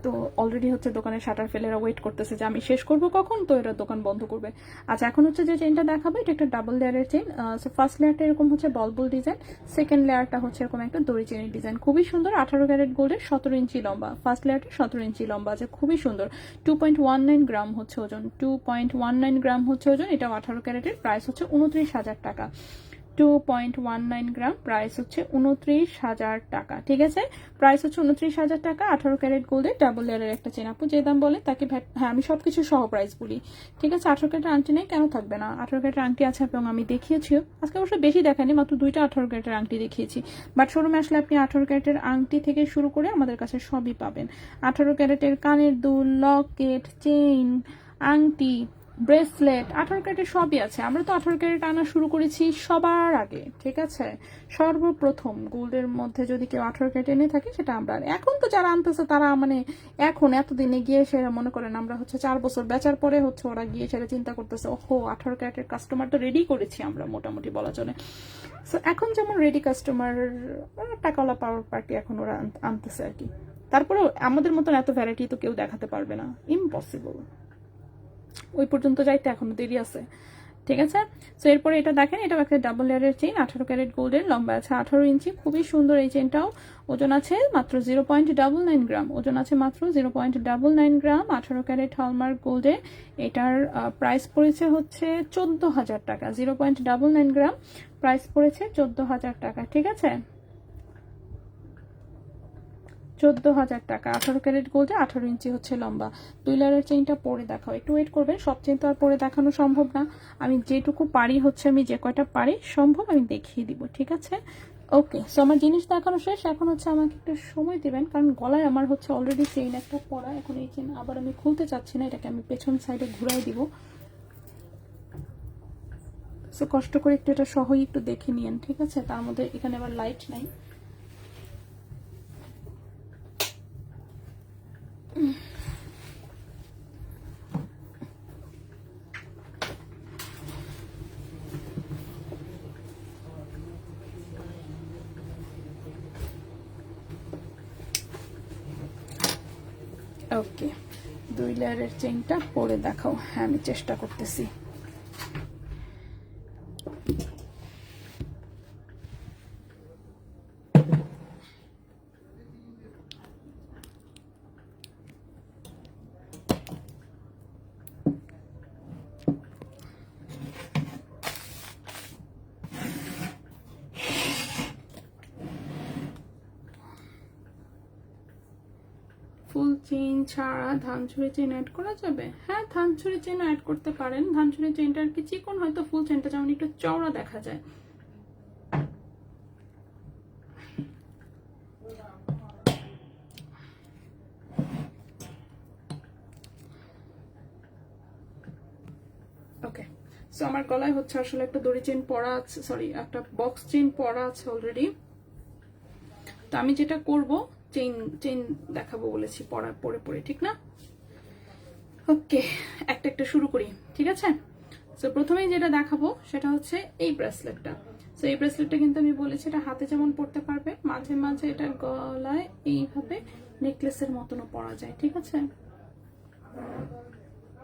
তো অলরেডি হচ্ছে দোকানের শাটার ফেলে এরা ওয়েট করতেছে যে আমি শেষ করব কখন, তো এরা দোকান বন্ধ করবে। আচ্ছা এখন হচ্ছে যে চেইনটা দেখাবো, এটা একটা ডাবল লেয়ারের চেইন। সো ফার্স্ট লেয়ারটা এরকম হচ্ছে বল ডিজাইন, সেকেন্ড লেয়ারটা হচ্ছে এরকম একটা দড়ি চেনের ডিজাইন, খুবই সুন্দর। 18 ক্যারেট গোল্ডের, 17 ইঞ্চি লম্বা, ফার্স্ট লেয়ারটা 17 ইঞ্চি লম্বা আছে, খুবই সুন্দর। 2.19 গ্রাম হচ্ছে ওজন, 2.19 গ্রাম হচ্ছে ওজন, এটাও 18 ক্যারেটের, প্রাইস হচ্ছে 29,000 টাকা। 2.19 গ্রাম, প্রাইস হচ্ছে 29,000 টাকা, ঠিক আছে, প্রাইস হচ্ছে 29,000 টাকা। 18 ক্যারেট গোল্ডের ডাবল লেয়ারের একটা চেন, আপু যে দাম বলে তাকে হ্যাঁ আমি সবকিছু সহ প্রাইস বলি, ঠিক আছে। 18 ক্যারেটের আংটি নেই কেন থাকবে না, 18 ক্যারেটের আংটি আছে এবং আমি দেখিয়েছিও, আজকে অবশ্য বেশি দেখায়নি, মাত্র 2টা 18 ক্যারেটের আংটি দেখিয়েছি, বাট শোরুমে আসলে আপনি 18 ক্যারেটের আংটি থেকে শুরু করে আমাদের কাছে সবই পাবেন। 18 ক্যারেটের কানের দুল, লকেট, চেইন, আংটি, ব্রেসলেট, 18 ক্যারেটের সবই আছে। আমরা তো 18 ক্যারেট আনা শুরু করেছি সবার আগে, ঠিক আছে, সর্বপ্রথম গোল্ডের মধ্যে যদি কেউ 18 ক্যারেট এনে থাকে সেটা আমরা। এখন তো যারা আনতেছে তারা মানে এখন এতদিনে গিয়ে সেরা মনে করেন আমরা হচ্ছে 4 বছর বেচার পরে হচ্ছে ওরা গিয়ে সেটা চিন্তা করতেছে, ওহো 18 ক্যারেটের কাস্টমার তো রেডি করেছি আমরা মোটামুটি বলা চলে। সো এখন যেমন রেডি কাস্টমার, টাকাওয়ালা পাওয়ার পার্টি এখন ওরা আনতেছে আর কি। তারপরেও আমাদের মতন এত ভ্যারাইটি তো কেউ দেখাতে পারবে না, ইম্পসিবল, ওই পর্যন্ত যাইতে এখনো দেরি আছে, ঠিক আছে। সো এরপরে এটা দেখেন, এটা একটা ডাবল লেয়ারের চেইন, 18 ক্যারেট গোল্ডের, লম্বা আছে 18 ইঞ্চি, খুবই সুন্দর এই চেইনটাও। ওজন আছে মাত্র 0.99 গ্রাম, ওজন আছে মাত্র 0.99 গ্রাম, 18 ক্যারেট হলমার্ক গোল্ডে। এটার প্রাইস পড়েছে হচ্ছে 14,000 টাকা। 0.99 গ্রাম, প্রাইস পড়েছে 14,000 টাকা, ঠিক আছে, 14,000 টাকা। 18 ক্যারেট গোল্ডে, 18 ইঞ্চি হচ্ছে লম্বা। 2 লেয়ারের চেইনটা পরে দেখাও, একটু ওয়েট করবেন, সব চেইন তো আর পরে দেখানো সম্ভব না, আমি যেটুকু পারি হচ্ছে আমি যে কয়টা পারি সম্ভব আমি দেখিয়ে দিব, ঠিক আছে। ওকে, সো আমার জিনিস দেখানো শেষ, এখন হচ্ছে আমাকে একটু সময় দিবেন, কারণ গলায় আমার হচ্ছে অলরেডি চেইন একটা পরা, এখন এই চেইন আবার আমি খুলতে চাচ্ছি না, এটাকে আমি পেছন সাইডে ঘুরাই দিব। সো কষ্ট করে একটু এটা সহই একটু দেখে নিয়েন, ঠিক আছে। তার মধ্যে এখানে আবার লাইট নাই। ওকে, 2 লেয়ারের চেইনটা পরে দেখাও, হ্যাঁ আমি চেষ্টা করতেছি। ফুল চেইন ছাড়া ধানচুরি চেইন অ্যাড করা যাবে? হ্যাঁ ধানচুরি চেইন অ্যাড করতে পারেন, ধানচুরি চেইনটা আর কি চিকন, হয়তো ফুল চেইনটা যেমন একটু চওড়া দেখা যায়, সো আমার গলায় হচ্ছে আসলে একটা দড়ি চেন পরা আছে, সরি একটা বক্স চেন পরা আছে অলরেডি। তো আমি যেটা করব, চেইন চেইন দেখাবো বলেছি পরে পরে, ঠিক না? ওকে, একটা একটা শুরু করি, ঠিক আছে? সো প্রথমেই যেটা দেখাবো সেটা হচ্ছে এই ব্রেসলেটটা। সো এই ব্রেসলেটটা কিন্তু আমি বলেছি এটা হাতে যেমন পরতে পারবে, মাঝে মাঝে এটা গলায় এইভাবে নেকলেসের মতনও পরা যায়, ঠিক আছে?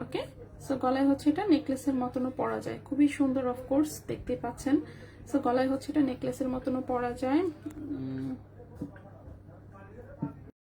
ওকে, সো গলায় হচ্ছে এটা নেকলেসের মতনও পরা যায়, খুবই সুন্দর, অফকোর্স দেখতেই পাচ্ছেন। সো গলায় হচ্ছে এটা নেকলেসের মতনও পরা যায়।